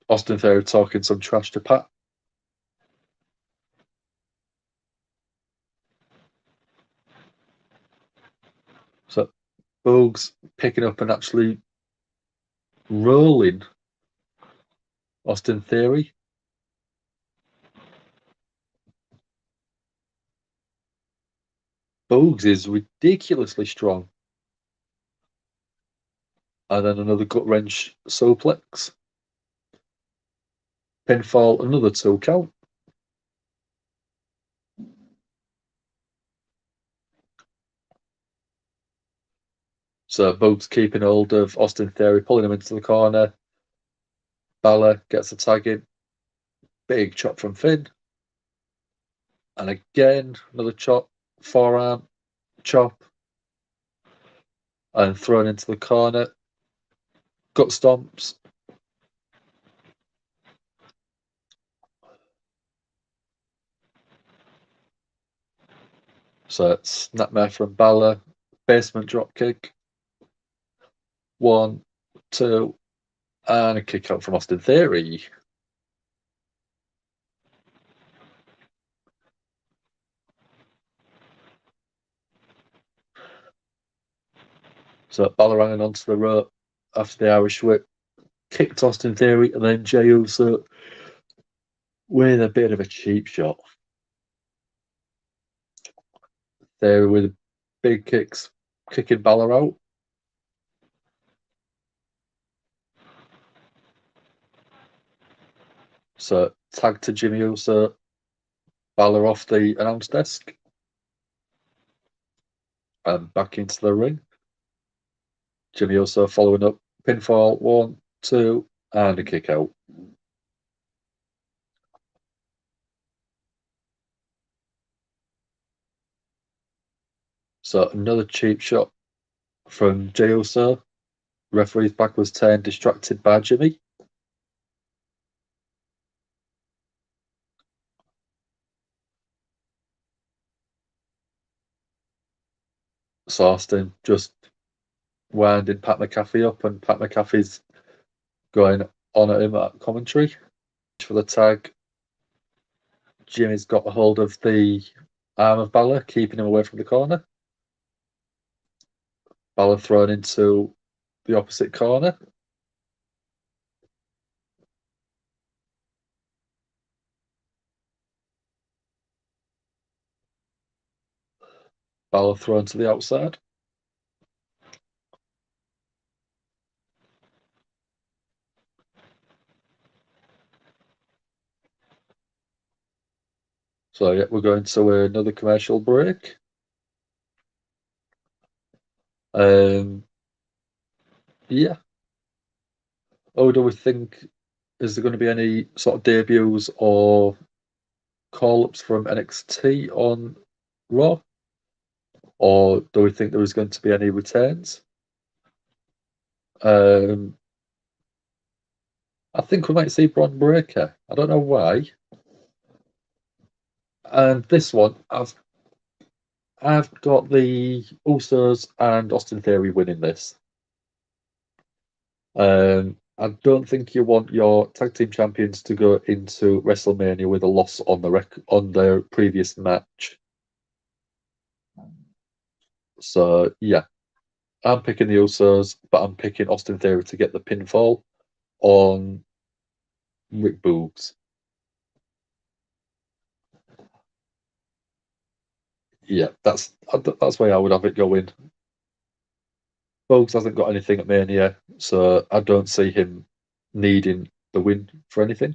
Austin Theory talking some trash to Pat. So Boogs picking up and actually rolling Austin Theory. Boogs is ridiculously strong. And then another gut wrench suplex. Pinfall, another 2 count. So Boogs keeping hold of Austin Theory, pulling him into the corner. Balor gets a tag in. Big chop from Finn. And again, another chop, forearm, chop. And thrown into the corner. Gut stomps. So it's snapmare from Balor. Basement drop kick. 1, 2, and a kick out from Austin Theory. So Balor hanging onto the rope after the Irish whip. Kicked Austin Theory, and then Jey Uso with a bit of a cheap shot. Theory with big kicks, kicking Balor out. So tag to Jimmy Uso. Balor off the announce desk. And back into the ring. Jimmy Uso following up. Pinfall, 1, 2, and a kick out. So another cheap shot from Jey Uso. Referee's back was turned, distracted by Jimmy. So Austin just winding Pat McAfee up, and Pat McAfee's going on at him at commentary for the tag. Jimmy's got a hold of the arm of Balor, keeping him away from the corner. Balor thrown into the opposite corner. Balor thrown to the outside. So yeah, we're going to another commercial break. Yeah. Oh, do we think, is there going to be any sort of debuts or call-ups from NXT on Raw? Or do we think there is going to be any returns? I think we might see Braun Breaker. I don't know why. And this one, I've got the Usos and Austin Theory winning this. I don't think you want your tag team champions to go into WrestleMania with a loss on on their previous match. So yeah, I'm picking the Usos, but I'm picking Austin Theory to get the pinfall on Rick Boogs. Yeah, that's why I would have it going. Boogs hasn't got anything at Mania, so I don't see him needing the win for anything.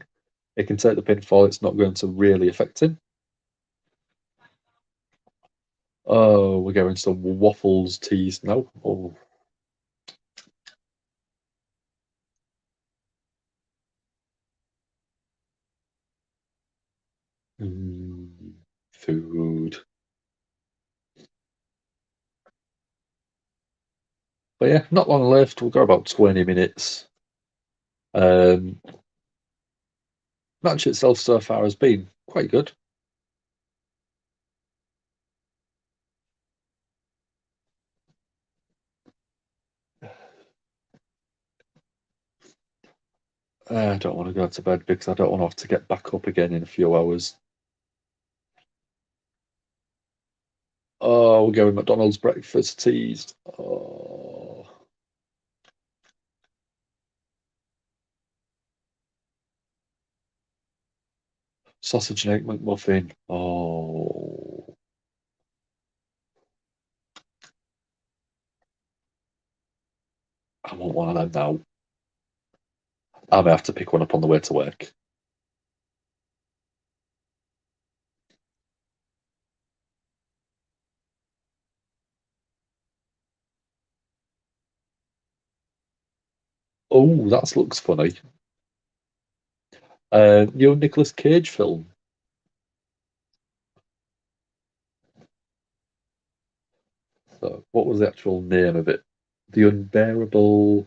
He can take the pinfall; it's not going to really affect him. Oh, we're getting some waffles teased now. Oh. Food. But yeah, not long left. We've got about 20 minutes. Match itself so far has been quite good. I don't want to go to bed because I don't want to have to get back up again in a few hours. Oh, we're going McDonald's breakfast teased. Oh. Sausage and egg McMuffin. Oh. I want one of them now. I may have to pick one up on the way to work. Oh, that looks funny. New Nicolas Cage film. So, what was the actual name of it? The Unbearable.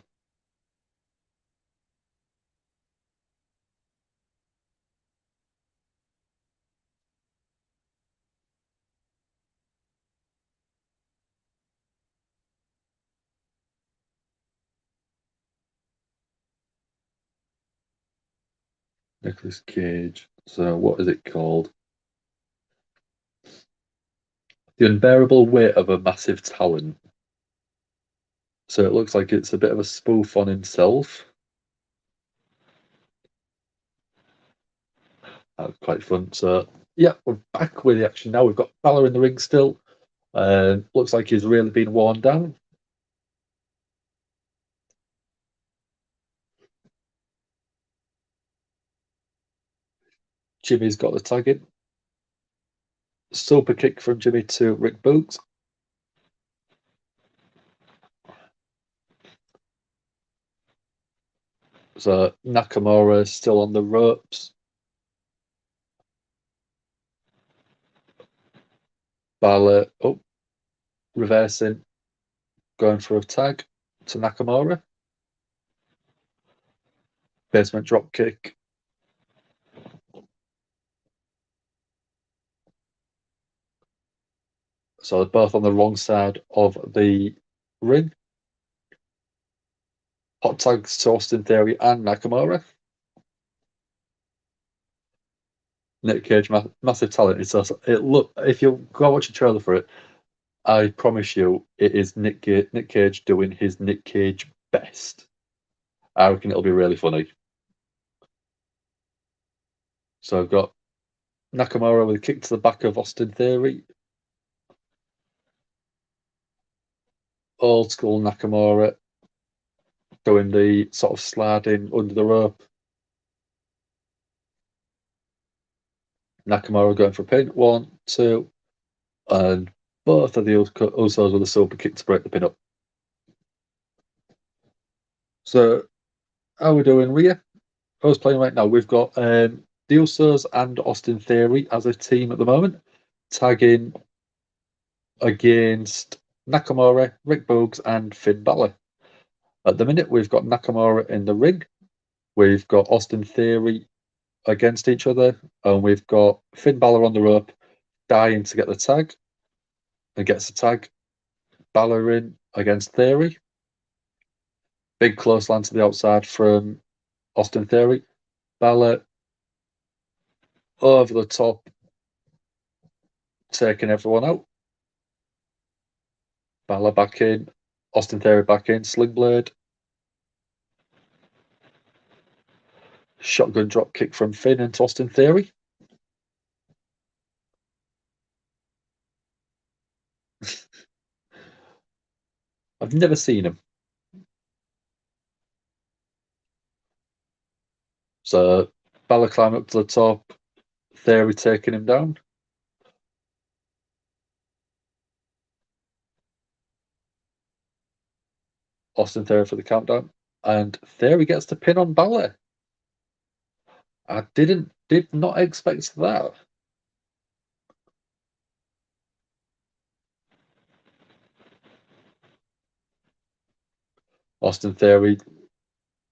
Nicolas Cage. So, what is it called? The Unbearable Weight of a Massive Talent. So, it looks like it's a bit of a spoof on himself. That's quite fun. So, yeah, we're back with the action now. We've got Balor in the ring still. Looks like he's really been worn down. Jimmy's got the tag in. Super kick from Jimmy to Rick Boogs. So Nakamura still on the ropes. Balor, reversing, going for a tag to Nakamura. Basement drop kick. So they're both on the wrong side of the ring. Hot tags to Austin Theory and Nakamura. Nick Cage, massive talent. If you go watch a trailer for it, I promise you, it is Nick Cage doing his Nick Cage best. I reckon it'll be really funny. So I've got Nakamura with a kick to the back of Austin Theory. old school Nakamura doing the sort of sliding under the rope. Nakamura going for a pin. 1, 2, and both of the Usos with a super kick to break the pin up. So, how are we doing, Rhea? I was playing right now. We've got the Usos and Austin Theory as a team at the moment, tagging against Nakamura, Rick Boogs, and Finn Balor. At the minute, we've got Nakamura in the ring. We've got Austin Theory against each other, and we've got Finn Balor on the rope, dying to get the tag, and gets the tag. Balor in against Theory. Big clothesline to the outside from Austin Theory. Balor over the top, taking everyone out. Balor back in, Austin Theory back in, Sling Blade. Shotgun drop kick from Finn into Austin Theory. I've never seen him. So Balor climbing up to the top, Theory taking him down. Austin Theory for the countdown. And Theory gets the pin on Balor. I did not expect that. Austin Theory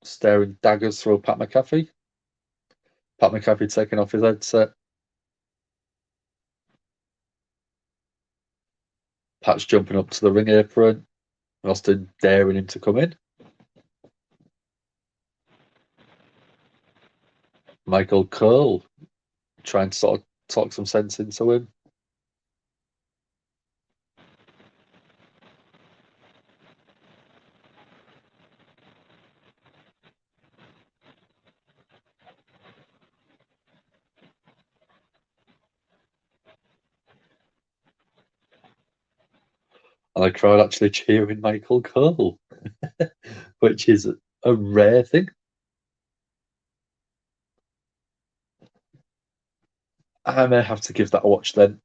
staring daggers through Pat McAfee. Pat McAfee taking off his headset. Pat's jumping up to the ring apron. Austin daring him to come in. Michael Cole trying to sort of talk some sense into him. And the crowd actually cheering Michael Cole, which is a rare thing. I may have to give that a watch then,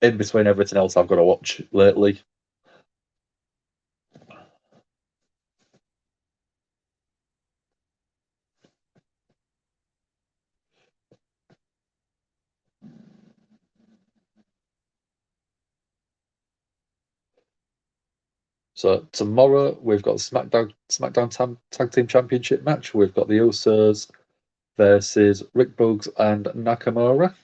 in between everything else I've got to watch lately. So tomorrow we've got the SmackDown Tag Team Championship match. We've got the Usos versus Rick Boogs and Nakamura.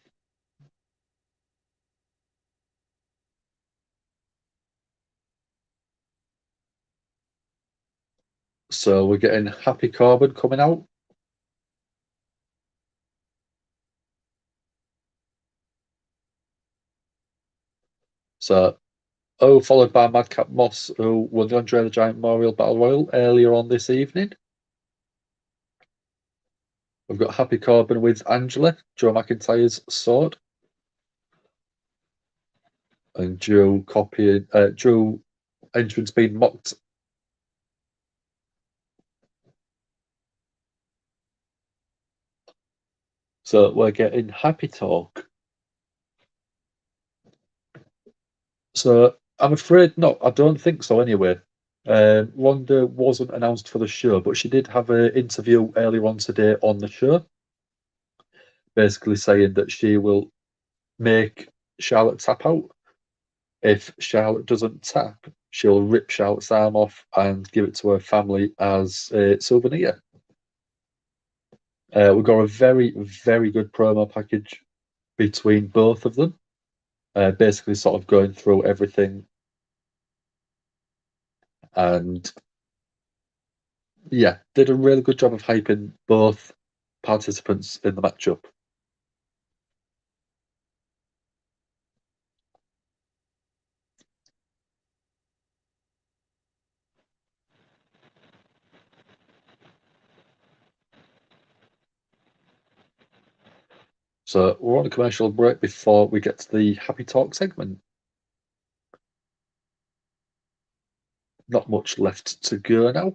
So we're getting Happy Corbin coming out. So, followed by Madcap Moss, who won the Andre the Giant Memorial Battle Royal earlier on this evening. We've got Happy Corbin with Angela, Joe McIntyre's sword. And Drew entrance being mocked. So we're getting Happy Talk. So I'm afraid not. I don't think so anyway. Ronda wasn't announced for the show, but she did have an interview earlier on today on the show, basically saying that she will make Charlotte tap out. If Charlotte doesn't tap, she'll rip Charlotte's arm off and give it to her family as a souvenir. We've got a very, very good promo package between both of them, basically sort of going through everything. And yeah, did a really good job of hyping both participants in the matchup. So we're on a commercial break before we get to the Happy Talk segment. not much left to go now.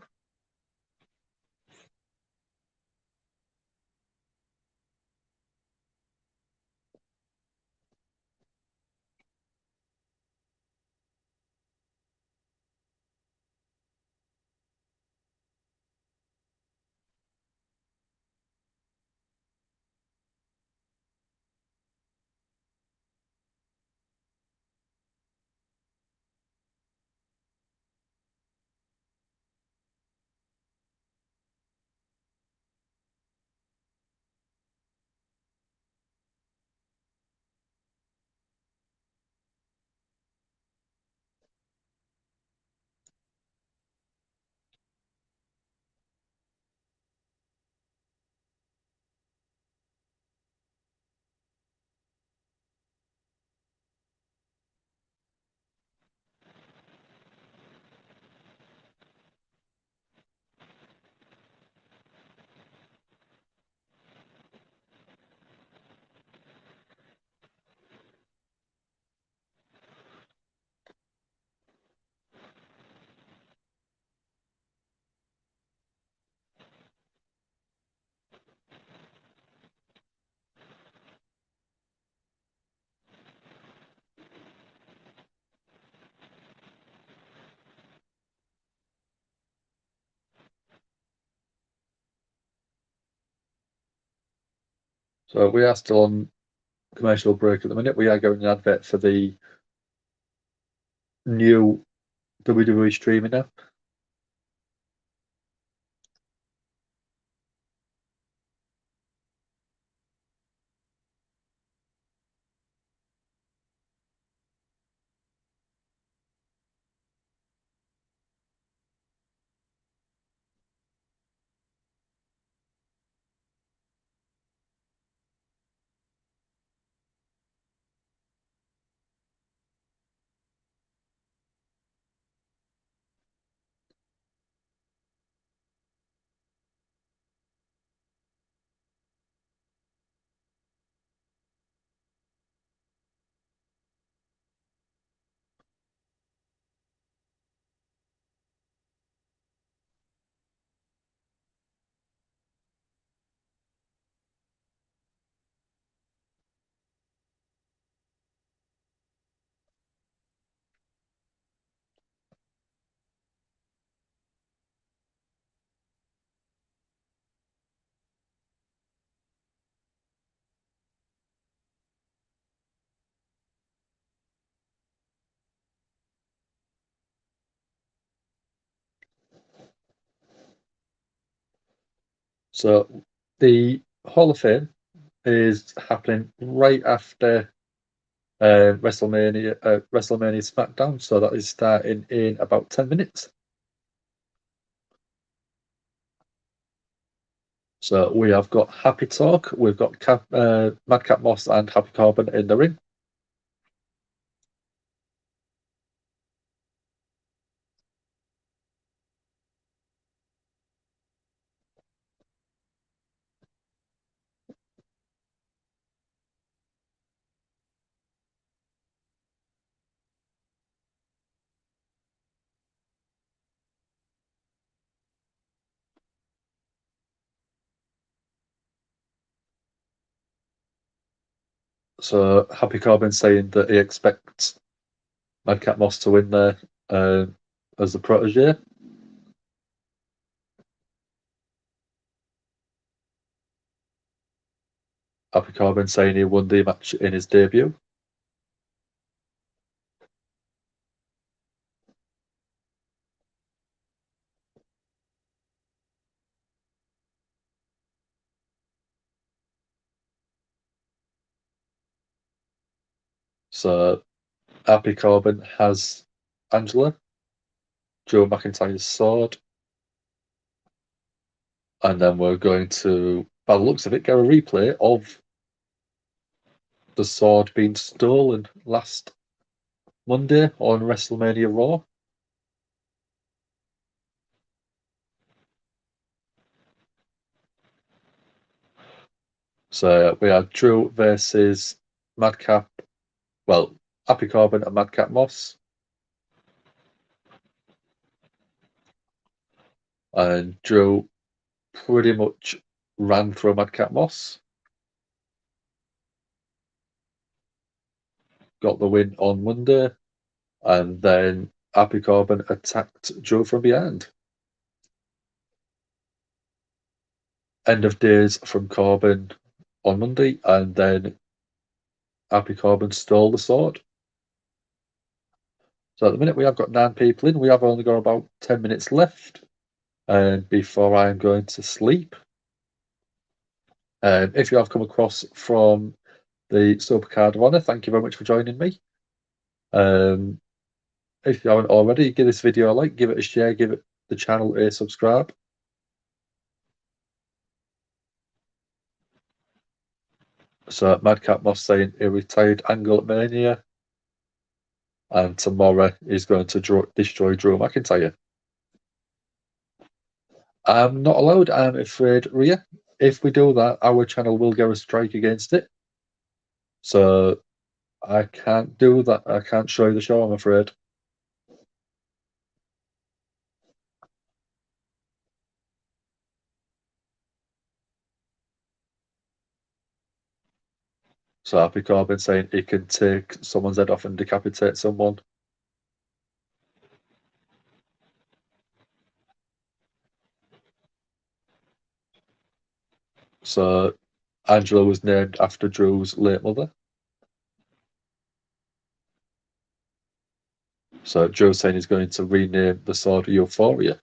So we are still on commercial break at the minute. We are going an advert for the new WWE streaming app. So the Hall of Fame is happening right after WrestleMania Smackdown. So that is starting in about 10 minutes. So we have got Happy Talk, we've got Madcap Moss and Happy Corbin in the ring. So Happy Corbin saying that he expects Madcap Moss to win there as the protege. Happy Corbin saying he won the match in his debut. So Happy Corbin has Angela, Joe McIntyre's sword, and then we're going to, by the looks of it, get a replay of the sword being stolen last Monday on WrestleMania Raw. So we have Drew versus Madcap. Well, Happy Corbin and Madcap Moss. and Drew pretty much ran through Madcap Moss. Got the win on Monday, and then Happy Corbin attacked Drew from behind. End of days from Corbin on Monday, and then Happy Corbin stole the sword. So at the minute we have got 9 people in. We have only got about 10 minutes left, and before I'm going to sleep. If you have come across from the Supercard of Honor, thank you very much for joining me. If you haven't already, give this video a like, give it a share, give it the channel a subscribe. So Madcap Moss saying he retired Angle at Mania, and tomorrow he's going to destroy Drew McIntyre. I'm not allowed, I'm afraid, Rhea. If we do that, our channel will get a strike against it. So I can't do that. I can't show you the show, I'm afraid. So Happy Corbin saying he can take someone's head off and decapitate someone. So Angela was named after Drew's late mother. So Joe's saying he's going to rename the sword Euphoria.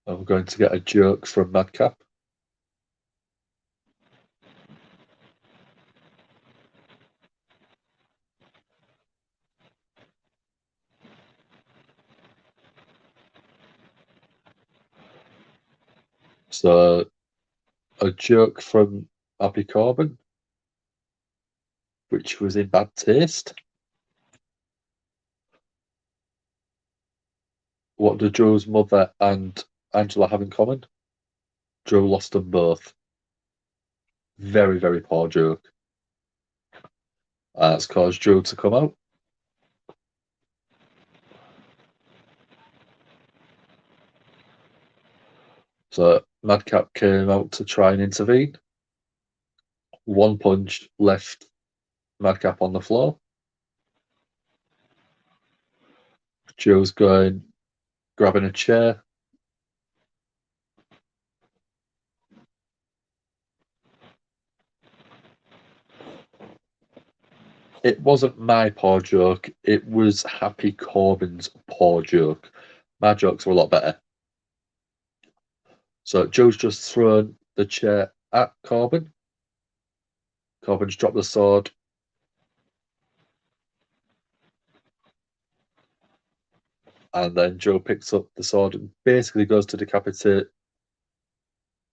I'm going to get a joke from Madcap. So a joke from Happy Corbin, which was in bad taste. What do Joe's mother and Angela have in common? Joe lost them both. Very, very poor joke. That's caused Joe to come out. So Madcap came out to try and intervene. One punch left Madcap on the floor. Joe's going, grabbing a chair. It wasn't my poor joke. It was Happy Corbin's poor joke. My jokes were a lot better. So Joe's just thrown the chair at Corbin. Corbin's dropped the sword. And then Joe picks up the sword and basically goes to decapitate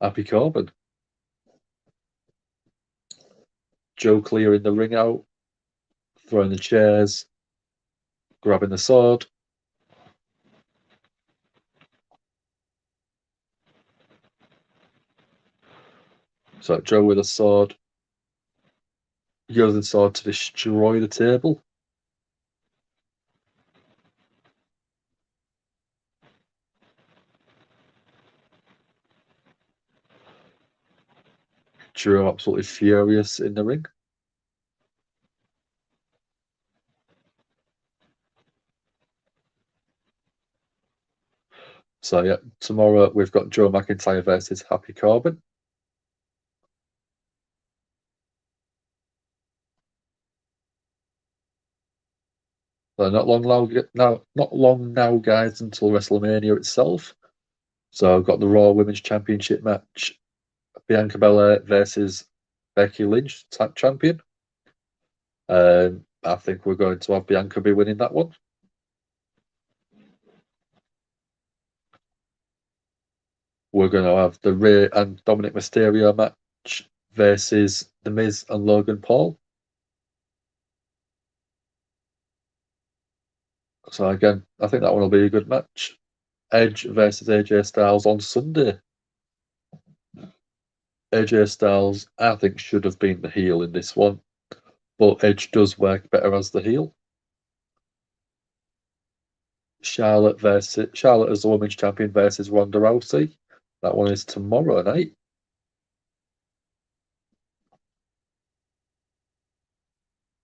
Happy Corbin. Joe clearing the ring out, throwing the chairs, grabbing the sword. So Joe with a sword, uses the sword to destroy the table. Joe absolutely furious in the ring. So yeah, tomorrow we've got Joe McIntyre versus Happy Corbin. So not long now, guys, until WrestleMania itself. So I've got the Raw Women's Championship match, Bianca Belair versus Becky Lynch, tag champion. I think we're going to have Bianca be winning that one. We're going to have the Rhea and Dominic Mysterio match versus The Miz and Logan Paul. So again, I think that one will be a good match. Edge versus AJ Styles on Sunday. AJ Styles, I think, should have been the heel in this one, but Edge does work better as the heel. Charlotte as the Women's Champion versus Ronda Rousey. That one is tomorrow night.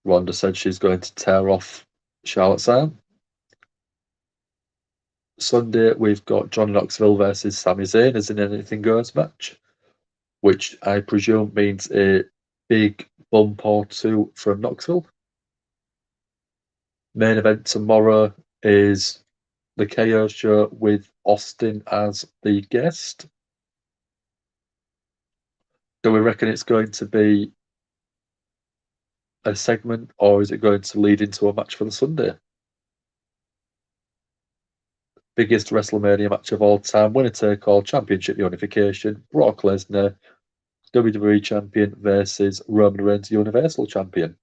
Ronda said she's going to tear off Charlotte's arm. Sunday, we've got John Knoxville versus Sami Zayn as an Anything Goes match, which I presume means a big bump or two from Knoxville. Main event tomorrow is the KO show with Austin as the guest. Do we reckon it's going to be a segment, or is it going to lead into a match for the Sunday? Biggest WrestleMania match of all time, winner take all, championship unification, Brock Lesnar, WWE Champion versus Roman Reigns, Universal Champion.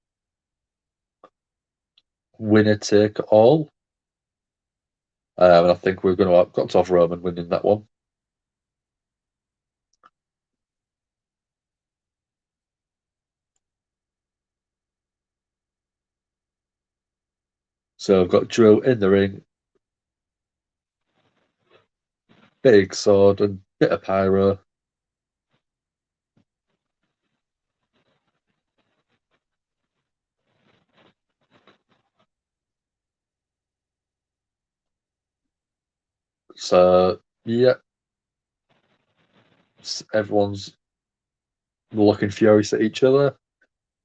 Winner take all. And I think we're got to have Roman winning that one. So I've got Drew in the ring. Big sword and bit of pyro. So, yeah. Everyone's looking furious at each other.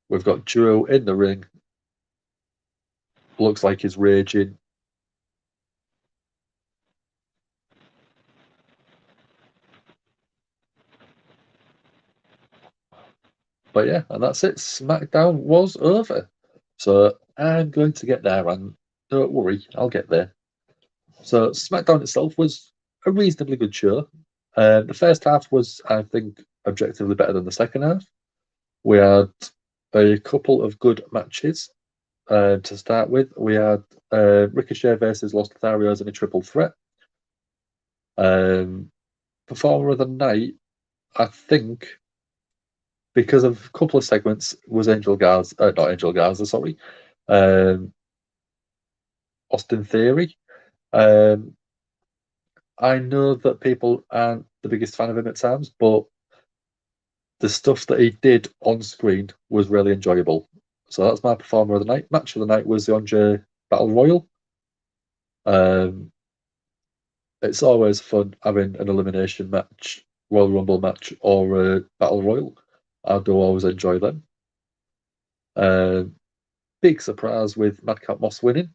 We've got Drew in the ring. Looks like he's raging. But yeah, and that's it. SmackDown was over. So I'm going to get there, and don't worry, I'll get there. So SmackDown itself was a reasonably good show. The first half was, I think, objectively better than the second half. We had a couple of good matches. To start with, we had Ricochet versus Los Lotharios in a triple threat. Performer of the night, I think, because of a couple of segments, was Austin Theory. I know that people aren't the biggest fan of him at times, but the stuff that he did on screen was really enjoyable. So that's my performer of the night. Match of the night was the Andre Battle Royal. It's always fun having an elimination match, Royal Rumble match, or a Battle Royal. I do always enjoy them. Big surprise with Madcap Moss winning.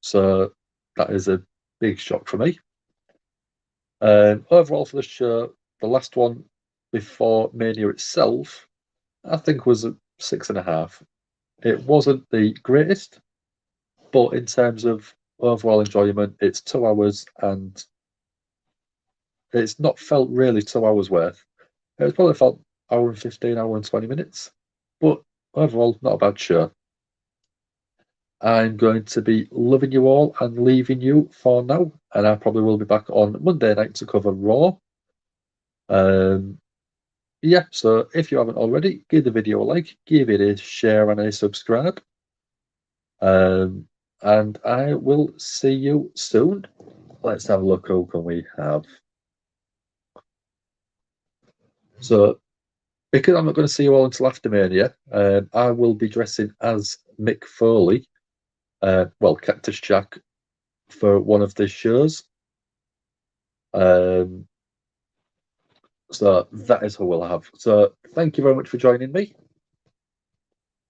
So that is a big shock for me. Overall for the show, the last one before Mania itself, I think was a 6.5. It wasn't the greatest, but in terms of overall enjoyment, it's 2 hours and it's not felt really 2 hours worth. It's probably felt hour and 15, hour and 20 minutes, but overall, not a bad show. I'm going to be loving you all and leaving you for now, and I probably will be back on Monday night to cover Raw. Yeah, so if you haven't already, give the video a like, give it a share and a subscribe. And I will see you soon. Let's have a look. Who can we have? So, because I'm not going to see you all until after Mania, I will be dressing as Mick Foley, Cactus Jack, for one of the shows. So that is who we'll have. So thank you very much for joining me.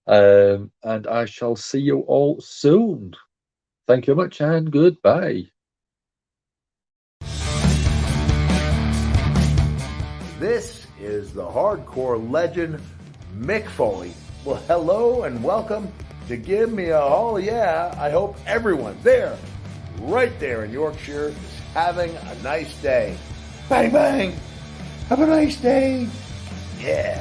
And I shall see you all soon. Thank you very much and goodbye. This is the hardcore legend, Mick Foley. Well, hello and welcome to Give Me a Hall Yeah. I hope everyone there, right there in Yorkshire, is having a nice day. Bang, bang. Have a nice day. Yeah.